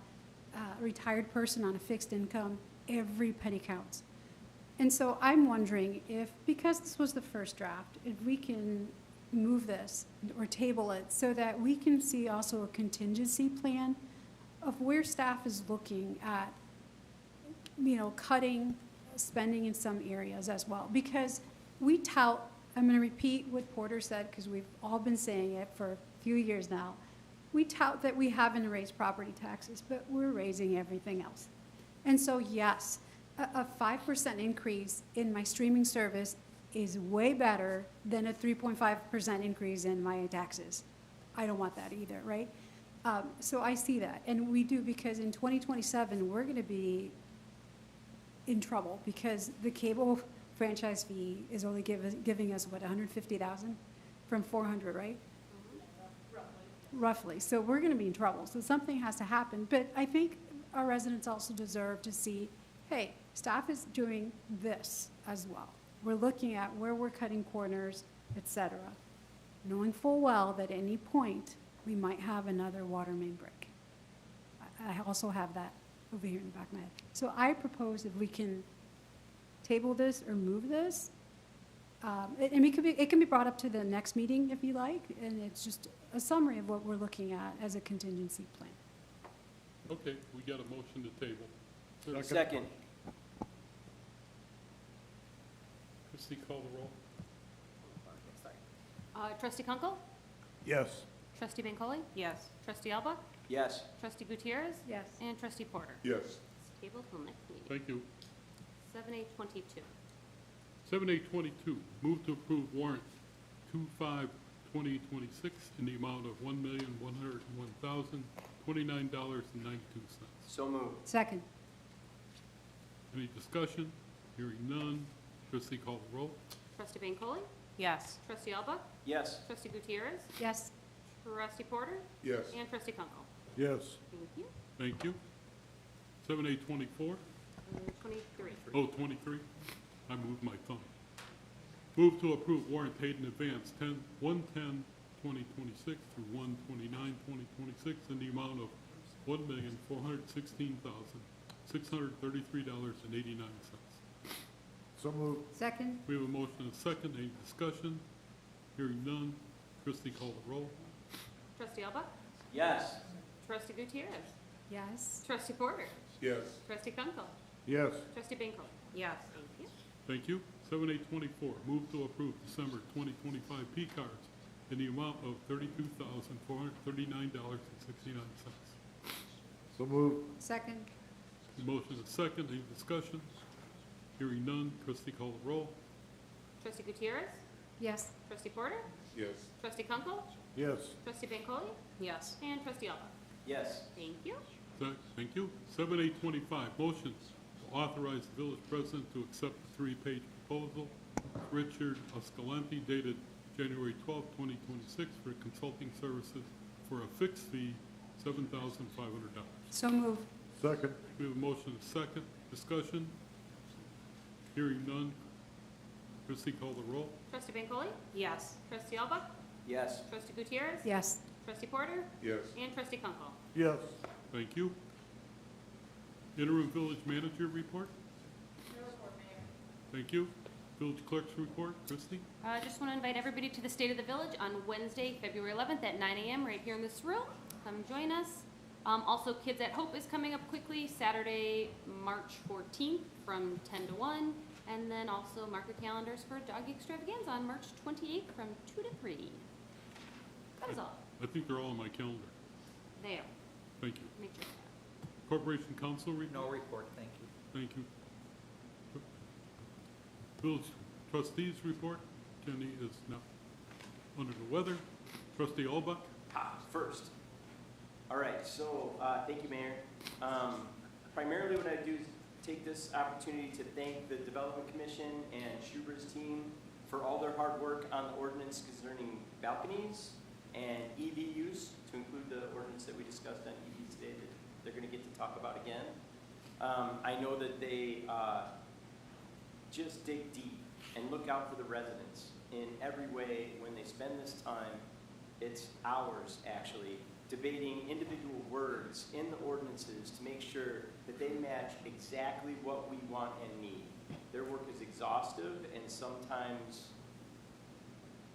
retired person on a fixed income, every penny counts. And so I'm wondering if, because this was the first draft, if we can move this or table it so that we can see also a contingency plan of where staff is looking at, cutting spending in some areas as well. Because we tout, I'm going to repeat what Porter said because we've all been saying it for a few years now. We tout that we haven't raised property taxes, but we're raising everything else. And so yes, a 5% increase in my streaming service is way better than a 3.5% increase in my taxes. I don't want that either, right? So I see that, and we do, because in 2027, we're going to be in trouble because the cable franchise fee is only giving us, what, 150,000 from 400, right? Roughly. So we're going to be in trouble. So something has to happen. But I think our residents also deserve to see, hey, staff is doing this as well. We're looking at where we're cutting corners, et cetera, knowing full well that at any point we might have another water main break. I also have that over here in the back of my head. So I propose if we can table this or move this, and it can be brought up to the next meeting if you like, and it's just a summary of what we're looking at as a contingency plan. Okay, we got a motion to table. Second. Christie, call the roll. Trustee Kunkel? Yes. Trustee Bancole? Yes. Trustee Alba? Yes. Trustee Gutierrez? Yes. And Trustee Porter? Yes. It's tabled till next meeting. Thank you. 7A22. 7822, move to approve warrant 25-2026 in the amount of $1,101,029.92. So moved. Second. Any discussion? Hearing none. Trustee, call the roll. Trustee Bancole? Yes. Trustee Alba? Yes. Trustee Gutierrez? Yes. Trustee Porter? Yes. And Trustee Kunkel? Yes. Thank you. Thank you. 7824, 23. oh, 23. I moved my thumb. Move to approve warrant paid in advance 1/10/2026 through 1/29/2026 in the amount of $1,416,633.89. So moved. Second. We have a motion and a second. Any discussion? Hearing none. Christie, call the roll. Trustee Alba? Yes. Trustee Gutierrez? Yes. Trustee Porter? Yes. Trustee Kunkel? Yes. Trustee Bancole? Yes. Thank you. Thank you. 7824, move to approve December 2025 P cards in the amount of $32,439.69. So moved. Second. Motion is second, any discussion? Hearing none, trustee call the roll. Trustee Gutierrez? Yes. Trustee Porter? Yes. Trustee Kunkel? Yes. Trustee Bancole? Yes. And Trustee Alba? Yes. Thank you. Thank you. 7A25, motions to authorize the village president to accept the three-page proposal, Richard Escalante, dated January 12, 2026, for consulting services for a fixed fee, $7,500. So moved. Second. We have a motion and a second. Discussion? Hearing none. Trustee call the roll. Trustee Bancole? Yes. Trustee Alba? Yes. Trustee Gutierrez? Yes. Trustee Porter? Yes. And Trustee Kunkel? Yes. Thank you. Interim village manager report? Thank you. Village clerk's report. Christie? I just want to invite everybody to the State of the Village on Wednesday, February 11th at 9 a.m. right here in this room. Come join us. Also, Kids at Hope is coming up quickly, Saturday, March 14th from 10 to 1. And then also mark your calendars for Dog Extravaganza on March 28th from 2 to 3. That is all. I think they're all on my calendar. There. Thank you. Make sure. Corporation council report? No report, thank you. Thank you. Village trustees report. Jenny is now under the weather. Trustee Albuck? First. All right, so, thank you, Mayor. Primarily what I do is take this opportunity to thank the Development Commission and Schuber's team for all their hard work on the ordinance concerning balconies and EV use, to include the ordinance that we discussed on EVs today that they're gonna get to talk about again. I know that they, just dig deep and look out for the residents in every way when they spend this time. It's hours, actually, debating individual words in the ordinances to make sure that they match exactly what we want and need. Their work is exhaustive and sometimes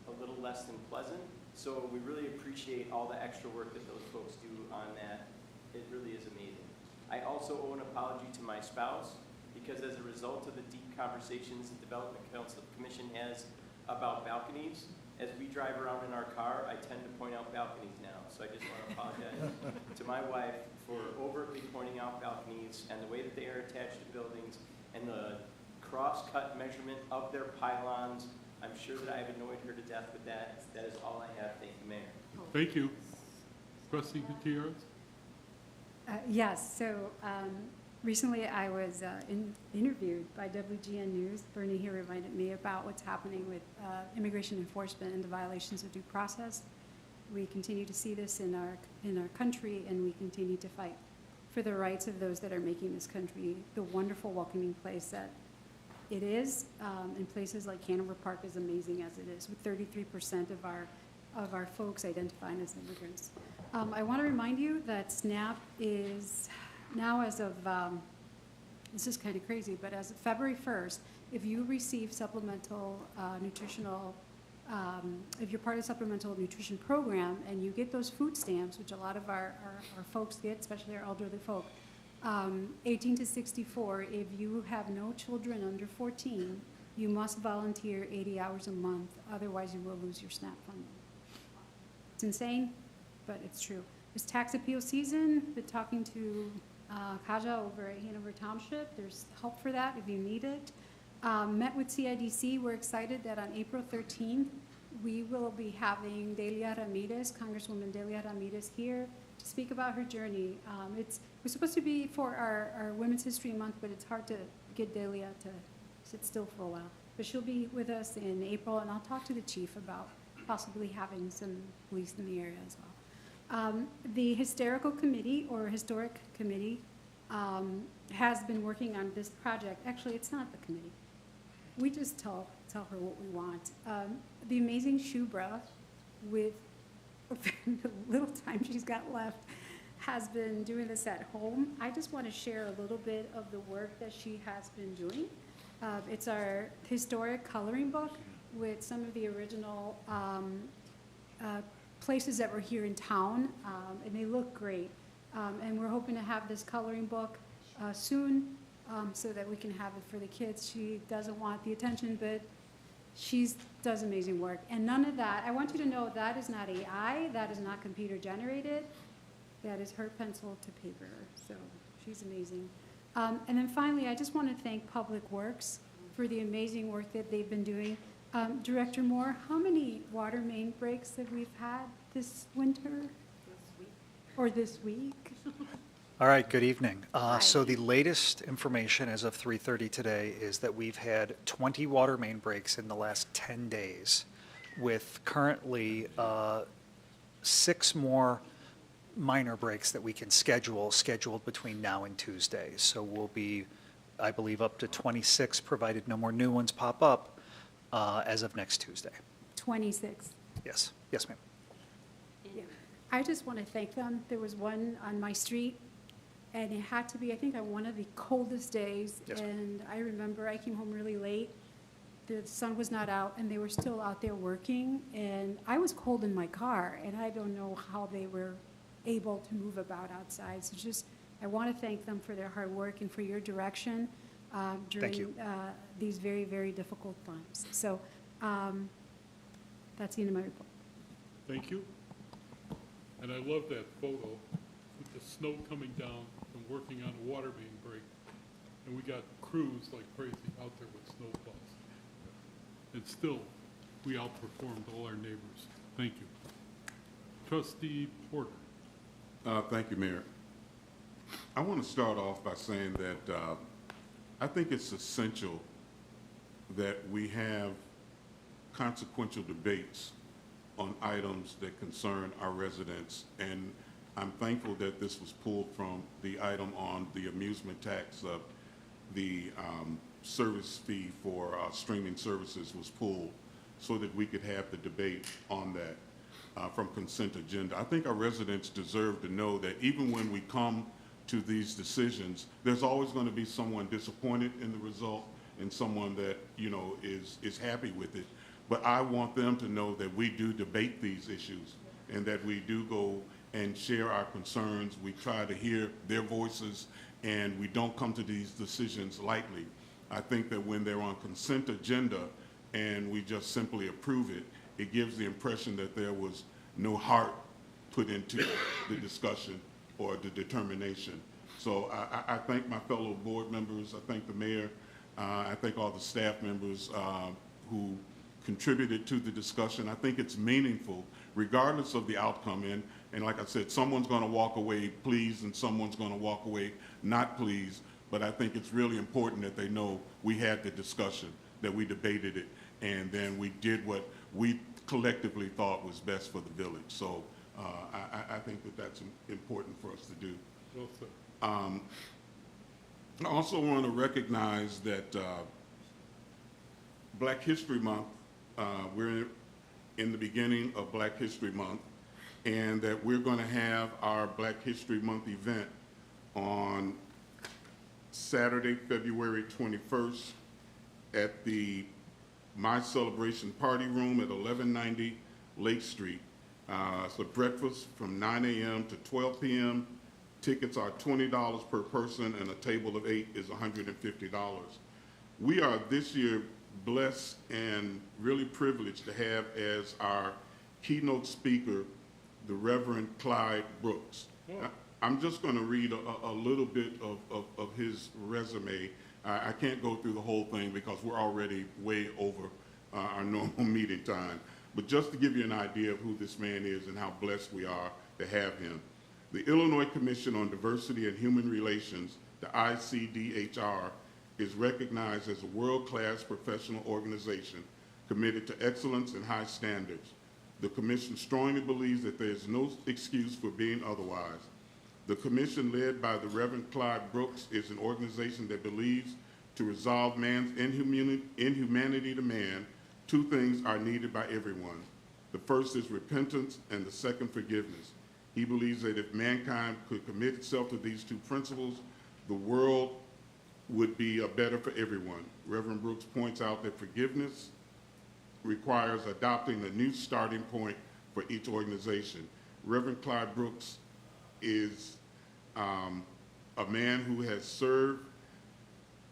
a little less than pleasant, so we really appreciate all the extra work that those folks do on that. It really is amazing. I also owe an apology to my spouse, because as a result of the deep conversations the Development Council Commission has about balconies, as we drive around in our car, I tend to point out balconies now. So I just want to apologize to my wife for overtly pointing out balconies and the way that they are attached to buildings and the cross-cut measurement of their pylons. I'm sure that I've annoyed her to death with that. That is all I have. Thank you, Mayor. Thank you. Trustee Gutierrez? Yes, so recently I was interviewed by WGN News. Bernie here reminded me about what's happening with immigration enforcement and the violations of due process. We continue to see this in our country, and we continue to fight for the rights of those that are making this country the wonderful, welcoming place that it is. And places like Hanover Park is amazing as it is, with 33% of our folks identifying as immigrants. I want to remind you that SNAP is now, as of, this is kind of crazy, but as of February 1st, if you receive supplemental nutritional, if you're part of the supplemental nutrition program and you get those food stamps, which a lot of our folks get, especially our elderly folk, 18 to 64, if you have no children under 14, you must volunteer 80 hours a month, otherwise you will lose your SNAP funding. It's insane, but it's true. It's tax appeal season. Been talking to Kaja over at Hanover Township. There's help for that if you need it. Met with CIDC. We're excited that on April 13th, we will be having Delia Ramirez, Congresswoman Delia Ramirez, here to speak about her journey. We're supposed to be for our Women's History Month, but it's hard to get Delia to sit still for a while. But she'll be with us in April, and I'll talk to the chief about possibly having some police in the area as well. The Hysterical Committee, or Historic Committee, has been working on this project. Actually, it's not the committee. We just tell her what we want. The amazing Shubra, with the little time she's got left, has been doing this at home. I just want to share a little bit of the work that she has been doing. It's our historic coloring book with some of the original places that were here in town, and they look great. And we're hoping to have this coloring book soon, so that we can have it for the kids. She doesn't want the attention, but she does amazing work. And none of that, I want you to know, that is not AI, that is not computer generated. that is her pencil to paper, so she's amazing. And then finally, I just want to thank Public Works for the amazing work that they've been doing. Director Moore, how many water main breaks that we've had this winter? Or this week? All right, good evening. So the latest information as of 3:30 today is that we've had 20 water main breaks in the last 10 days, with currently 6 more minor breaks that we can scheduled between now and Tuesday. So we'll be, I believe, up to 26, provided no more new ones pop up, as of next Tuesday. 26. Yes, yes, ma'am. Yeah. I just want to thank them. There was one on my street, and it had to be, I think, on one of the coldest days. Yes. And I remember I came home really late. The sun was not out, and they were still out there working. And I was cold in my car, and I don't know how they were able to move about outside. So just, I want to thank them for their hard work and for your direction during these very, very difficult times. So that's the end of my report. Thank you. And I love that photo with the snow coming down and working on a water main break. And we got crews like crazy out there with snowplows. And still, we outperformed all our neighbors. Thank you. Trustee Porter. Thank you, Mayor. I want to start off by saying that I think it's essential that we have consequential debates on items that concern our residents, and I'm thankful that this was pulled from the item on the amusement tax. The service fee for streaming services was pulled so that we could have the debate on that from consent agenda. I think our residents deserve to know that even when we come to these decisions, there's always going to be someone disappointed in the result and someone that, you know, is happy with it. But I want them to know that we do debate these issues and that we do go and share our concerns. We try to hear their voices, and we don't come to these decisions lightly. I think that when they're on consent agenda and we just simply approve it, it gives the impression that there was no heart put into the discussion or the determination. So I thank my fellow board members. I thank the mayor. I thank all the staff members who contributed to the discussion. I think it's meaningful regardless of the outcome. And like I said, someone's going to walk away pleased and someone's going to walk away not pleased. But I think it's really important that they know we had the discussion, that we debated it, and then we did what we collectively thought was best for the village. So I think that that's important for us to do. Well said. I also want to recognize that Black History Month, we're in the beginning of Black History Month, and that we're going to have our Black History Month event on Saturday, February 21st at the My Celebration Party Room at 1190 Lake Street. It's a breakfast from 9 a.m. to 12 p.m. Tickets are $20 per person, and a table of 8 is $150. We are this year blessed and really privileged to have as our keynote speaker the Reverend Clyde Brooks. Yeah. I'm just going to read a little bit of his resume. I can't go through the whole thing because we're already way over our normal meeting time. But just to give you an idea of who this man is and how blessed we are to have him. The Illinois Commission on Diversity and Human Relations, the ICDHR, is recognized as a world-class professional organization committed to excellence and high standards. The Commission strongly believes that there is no excuse for being otherwise. The Commission, led by the Reverend Clyde Brooks, is an organization that believes to resolve man's inhumanity to man, 2 things are needed by everyone. The first is repentance, and the second, forgiveness. He believes that if mankind could commit itself to these 2 principles, the world would be better for everyone. Reverend Brooks points out that forgiveness requires adopting a new starting point for each organization. Reverend Clyde Brooks is a man who has served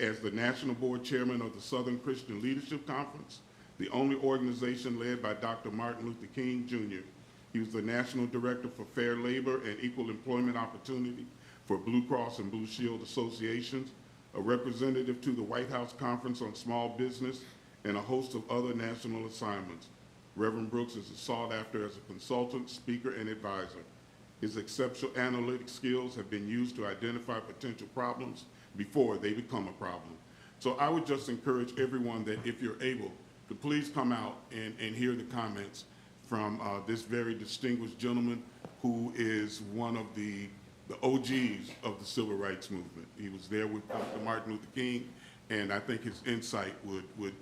as the National Board Chairman of the Southern Christian Leadership Conference, the only organization led by Dr. Martin Luther King Jr. He was the National Director for Fair Labor and Equal Employment Opportunity for Blue Cross and Blue Shield Associations, a representative to the White House Conference on Small Business, and a host of other national assignments. Reverend Brooks is sought after as a consultant, speaker, and advisor. His exceptional analytic skills have been used to identify potential problems before they become a problem. So I would just encourage everyone that if you're able to please come out and hear the comments from this very distinguished gentleman who is one of the OGs of the civil rights movement. He was there with Dr. Martin Luther King, and I think his insight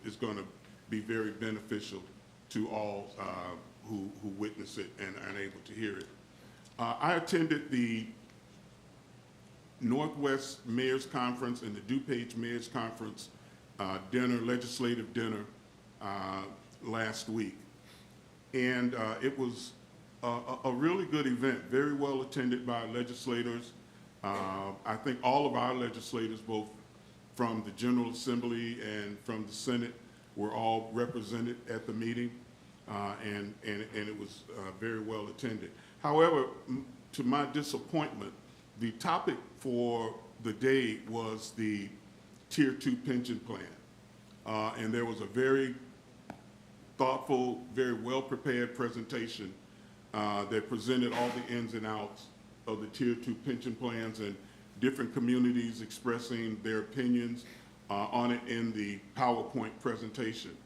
is going to be very beneficial to all who witness it and are able to hear it. I attended the Northwest Mayor's Conference and the DuPage Mayor's Conference legislative dinner last week. And it was a really good event, very well attended by legislators. I think all of our legislators, both from the General Assembly and from the Senate, were all represented at the meeting, and it was very well attended. However, to my disappointment, the topic for the day was the Tier 2 pension plan. And there was a very thoughtful, very well-prepared presentation that presented all the ins and outs of the Tier 2 pension plans and different communities expressing their opinions on it in the PowerPoint presentation.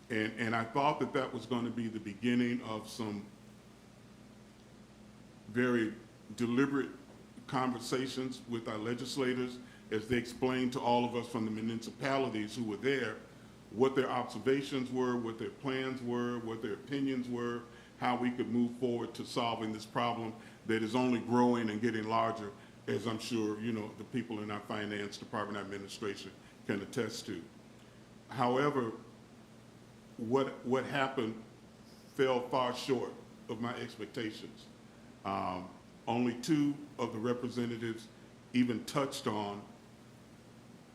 And I thought that that was going to be the beginning of some very deliberate conversations with our legislators as they explained to all of us from the municipalities who were there what their observations were, what their plans were, what their opinions were, how we could move forward to solving this problem that is only growing and getting larger, as I'm sure, you know, the people in our finance department administration can attest to. However, what happened fell far short of my expectations. Only 2 of the representatives even touched on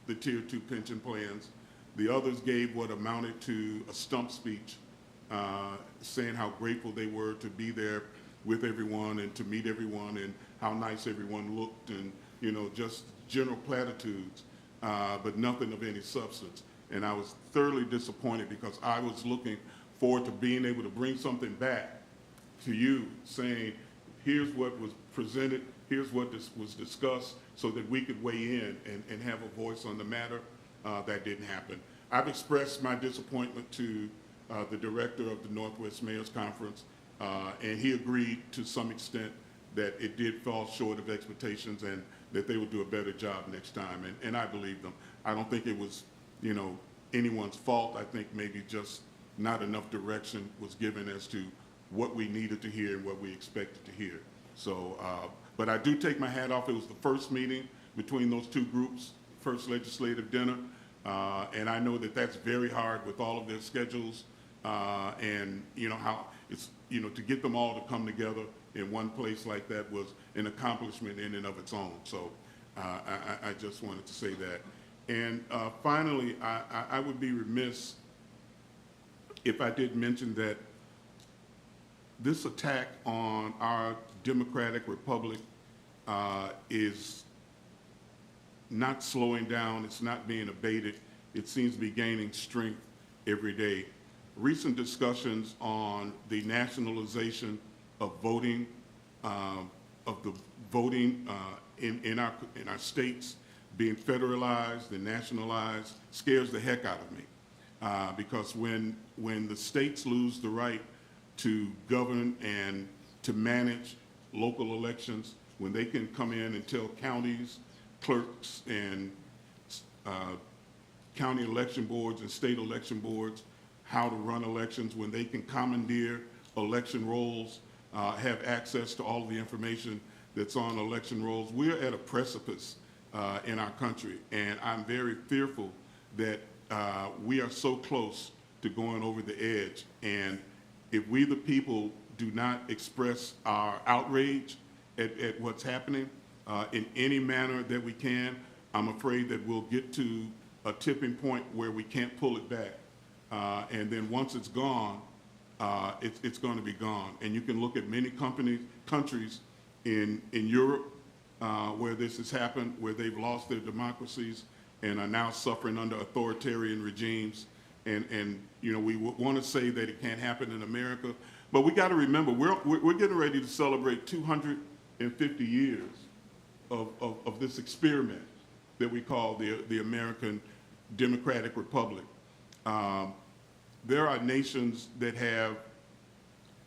the Tier 2 pension plans. The others gave what amounted to a stump speech saying how grateful they were to be there with everyone and to meet everyone and how nice everyone looked and, you know, just general platitudes, but nothing of any substance. And I was thoroughly disappointed because I was looking forward to being able to bring something back to you saying, here's what was presented, here's what was discussed, so that we could weigh in and have a voice on the matter. That didn't happen. I've expressed my disappointment to the director of the Northwest Mayor's Conference, and he agreed to some extent that it did fall short of expectations and that they would do a better job next time, and I believe them. I don't think it was, you know, anyone's fault. I think maybe just not enough direction was given as to what we needed to hear and what we expected to hear. So, but I do take my hat off. It was the first meeting between those 2 groups, first legislative dinner, and I know that that's very hard with all of their schedules, and you know how it's, you know, to get them all to come together in one place like that was an accomplishment in and of its own. So I just wanted to say that. And finally, I would be remiss if I did mention that this attack on our democratic republic is not slowing down. It's not being abated. It seems to be gaining strength every day. Recent discussions on the nationalization of voting, in our states being federalized and nationalized scares the heck out of me. Because when the states lose the right to govern and to manage local elections, when they can come in and tell counties, clerks, and county election boards and state election boards how to run elections, when they can commandeer election rolls, have access to all of the information that's on election rolls, we're at a precipice in our country. And I'm very fearful that we are so close to going over the edge. And if we, the people, do not express our outrage at what's happening in any manner that we can, I'm afraid that we'll get to a tipping point where we can't pull it back. And then once it's gone, it's going to be gone. And you can look at many countries in Europe where this has happened, where they've lost their democracies and are now suffering under authoritarian regimes. And you know, we want to say that it can't happen in America, but we got to remember we're getting ready to celebrate 250 years of this experiment that we call the American Democratic Republic. There are nations that have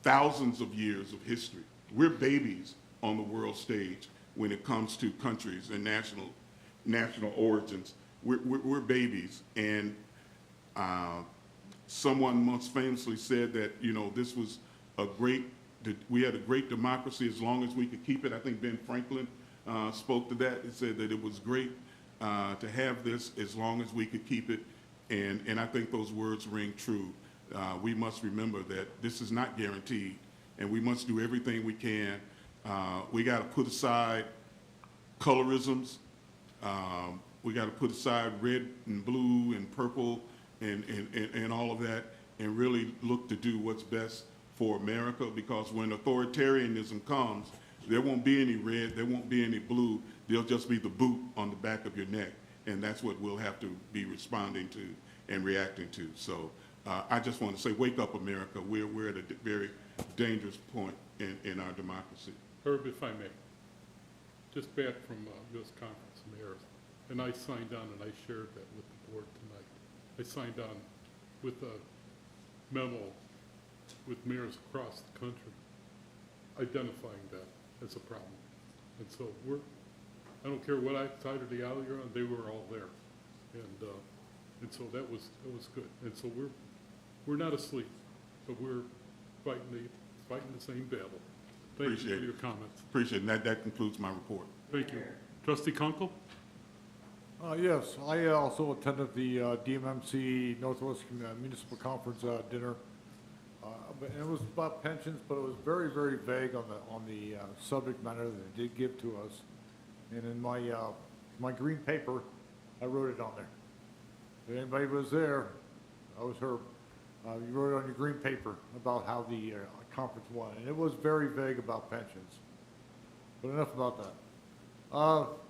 thousands of years of history. We're babies on the world stage when it comes to countries and national origins. We're babies, and someone once famously said that, you know, this was we had a great democracy as long as we could keep it. I think Ben Franklin spoke to that. He said that it was great to have this as long as we could keep it, and I think those words ring true. We must remember that this is not guaranteed, and we must do everything we can. We got to put aside colorisms. We got to put aside red and blue and purple and all of that, and really look to do what's best for America, because when authoritarianism comes, there won't be any red, there won't be any blue, there'll just be the boot on the back of your neck, and that's what we'll have to be responding to and reacting to. So I just want to say, wake up, America. We're at a very dangerous point in our democracy. Herb, if I may, just back from U.S. Conference of Mayors, and I signed on and I shared that with the board tonight. I signed on with a memo with mayors across the country identifying that as a problem. And so I don't care what side of the aisle you're on, they were all there. And so that was good. And so we're not asleep, but we're fighting the same battle. Thank you for your comments. Appreciate it. And that concludes my report. Thank you. Trustee Kunkel? Yes, I also attended the DMMC Northwest Municipal Conference dinner. And it was about pensions, but it was very, very vague on the subject matter that they did give to us. And in my green paper, I wrote it on there. If anybody was there, I was Herb. You wrote it on your green paper about how the conference went, and it was very vague about pensions. But enough about that.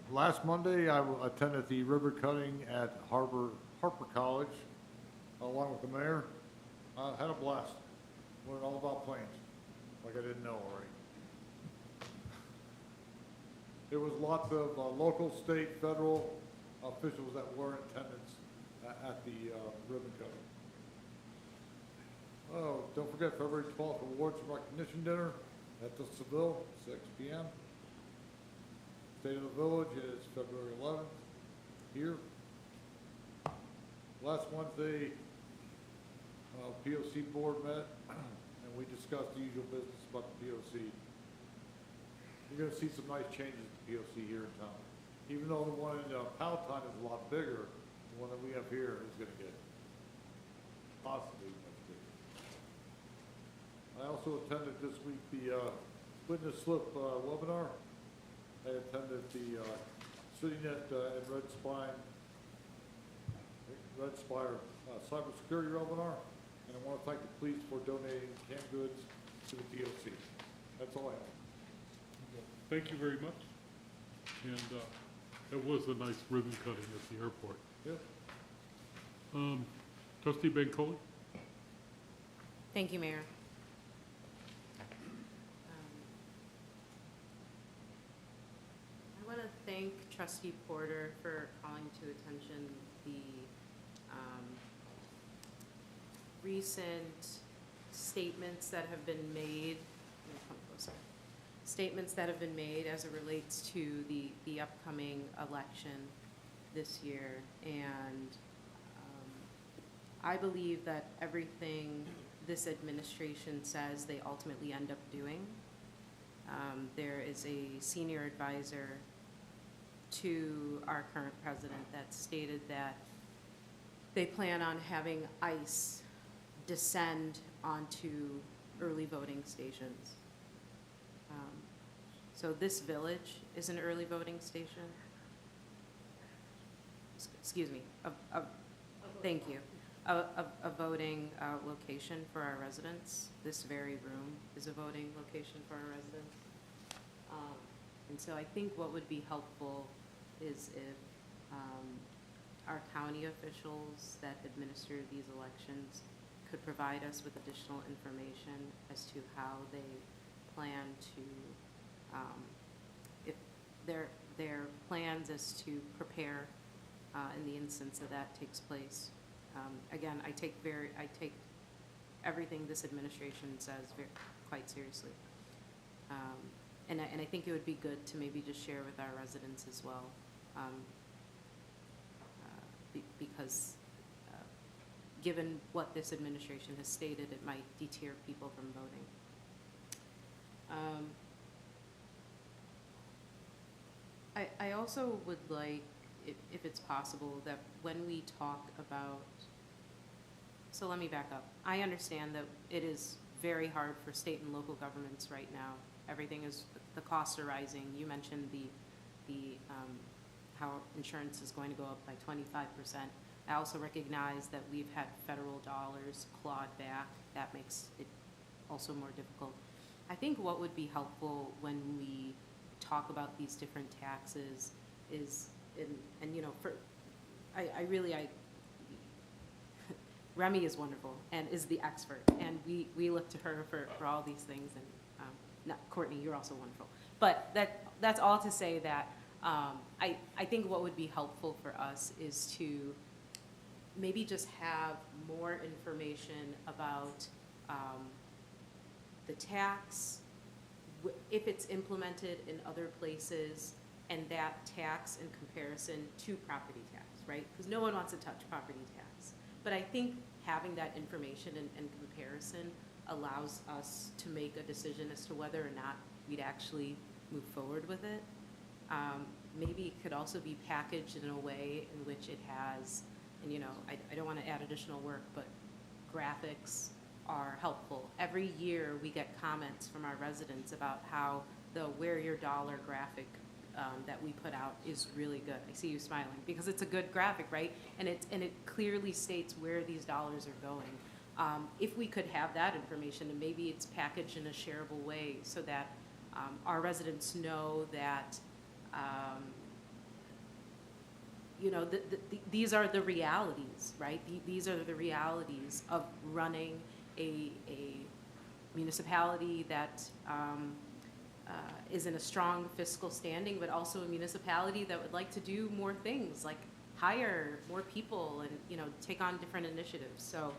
Last Monday, I attended the ribbon cutting at Harper College, along with the mayor. Had a blast. Learned all about planes, like I didn't know already. There was lots of local, state, federal officials that were in attendance at the ribbon cutting. Oh, don't forget February 12th, Awards and Recognition Dinner at the Seville, 6 p.m. State of the Village is February 11th, here. Last Wednesday, POC board met, and we discussed the usual business about the POC. You're going to see some nice changes to the POC here in town. Even though the one in Palatine is a lot bigger, the one that we have here is going to get possibly much bigger. I also attended this week the Witness Slip webinar. I attended the CityNet and Red Spire cybersecurity webinar, and I want to thank the police for donating canned goods to the POC. That's all I have. Thank you very much. And that was a nice ribbon cutting at the airport. Yeah. Trustee Bancole? Thank you, Mayor. I want to thank Trustee Porter for calling to attention the recent statements that have been made. Statements that have been made as it relates to the upcoming election this year. And I believe that everything this administration says they ultimately end up doing. There is a senior advisor to our current president that stated that they plan on having ICE descend onto early voting stations. So this village is an early voting station. Excuse me, thank you. a voting location for our residents. This very room is a voting location for our residents. And so I think what would be helpful is if our county officials that administer these elections could provide us with additional information as to how they plan to, if their plans as to prepare in the instance that that takes place. Again, I take everything this administration says quite seriously. And I think it would be good to maybe just share with our residents as well, because given what this administration has stated, it might deter people from voting. I also would like, if it's possible, that when we talk about, so let me back up. I understand that it is very hard for state and local governments right now. Everything is, the costs are rising. You mentioned how insurance is going to go up by 25%. I also recognize that we've had federal dollars clawed back. That makes it also more difficult. I think what would be helpful when we talk about these different taxes is, and you know, Remy is wonderful and is the expert, and we look to her for all these things, and Courtney, you're also wonderful. But that's all to say that I think what would be helpful for us is to maybe just have more information about the tax, if it's implemented in other places, and that tax in comparison to property tax, right? Because no one wants to touch property tax. But I think having that information and comparison allows us to make a decision as to whether or not we'd actually move forward with it. Maybe it could also be packaged in a way in which it has, and you know, I don't want to add additional work, but graphics are helpful. Every year we get comments from our residents about how the Where Your Dollar graphic that we put out is really good. I see you smiling because it's a good graphic, right? And it clearly states where these dollars are going. If we could have that information, and maybe it's packaged in a shareable way so that our residents know that you know, these are the realities, right? These are the realities of running a municipality that is in a strong fiscal standing, but also a municipality that would like to do more things, like hire more people and, you know, take on different initiatives. So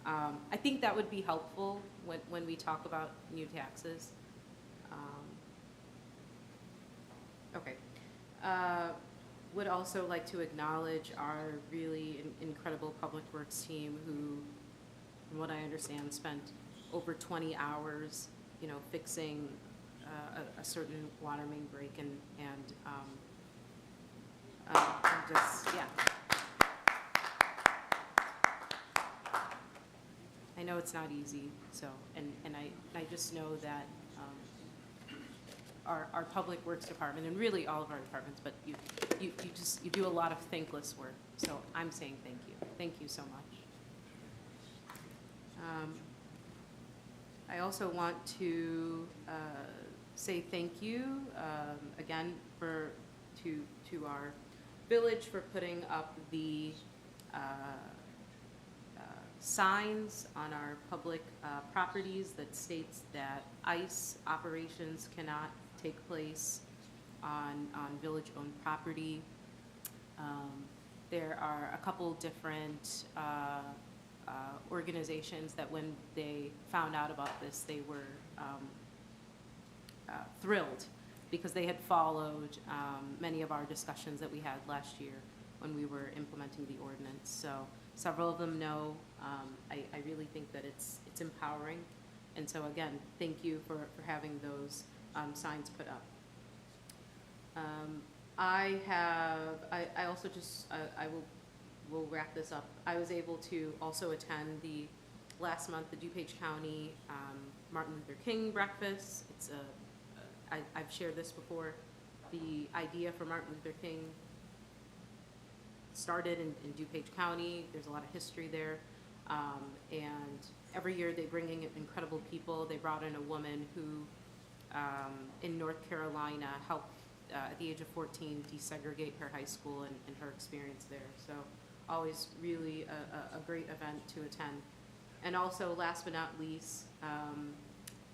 I think that would be helpful when we talk about new taxes. Okay. Would also like to acknowledge our really incredible Public Works team who, from what I understand, spent over 20 hours, you know, fixing a certain water main break and just, yeah. I know it's not easy, so, and I just know that our Public Works Department, and really all of our departments, but you do a lot of thankless work, so I'm saying thank you. Thank you so much. I also want to say thank you again to our village for putting up the signs on our public properties that states that ICE operations cannot take place on village-owned property. There are a couple different organizations that when they found out about this, they were thrilled because they had followed many of our discussions that we had last year when we were implementing the ordinance. So several of them know. I really think that it's empowering. And so again, thank you for having those signs put up. I also just, we'll wrap this up. I was able to also attend last month, the DuPage County Martin Luther King breakfast. It's I've shared this before. The idea for Martin Luther King started in DuPage County. There's a lot of history there. And every year they bring in incredible people. They brought in a woman who, in North Carolina, helped, at the age of 14, desegregate her high school and her experience there. So always really a great event to attend. And also, last but not least,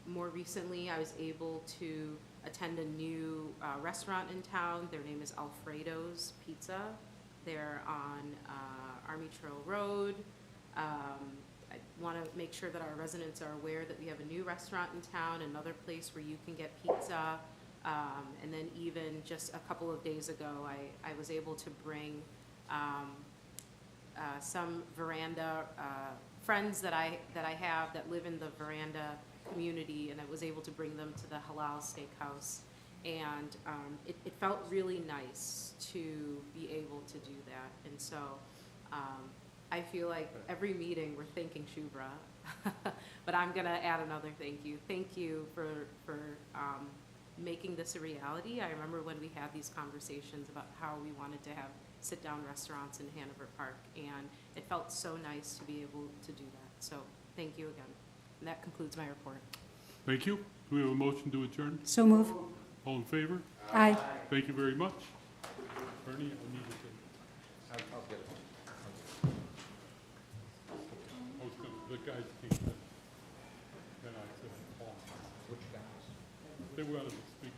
more recently, I was able to attend a new restaurant in town. Their name is Alfredo's Pizza. They're on Army Trail Road. I want to make sure that our residents are aware that we have a new restaurant in town, another place where you can get pizza. And then even just a couple of days ago, I was able to bring some veranda friends that I have that live in the veranda community, and I was able to bring them to the Halal Steakhouse. And it felt really nice to be able to do that. And so I feel like every meeting we're thanking Shubhra, but I'm gonna add another thank you. Thank you for making this a reality. I remember when we had these conversations about how we wanted to have sit-down restaurants in Hanover Park, and it felt so nice to be able to do that. So thank you again. And that concludes my report. Thank you. Do we have a motion to adjourn? So move. All in favor? Aye. Thank you very much. Bernie, I need to. I'll get it. The guys came in. Then I said, Paul. Which guys? They were going to speak.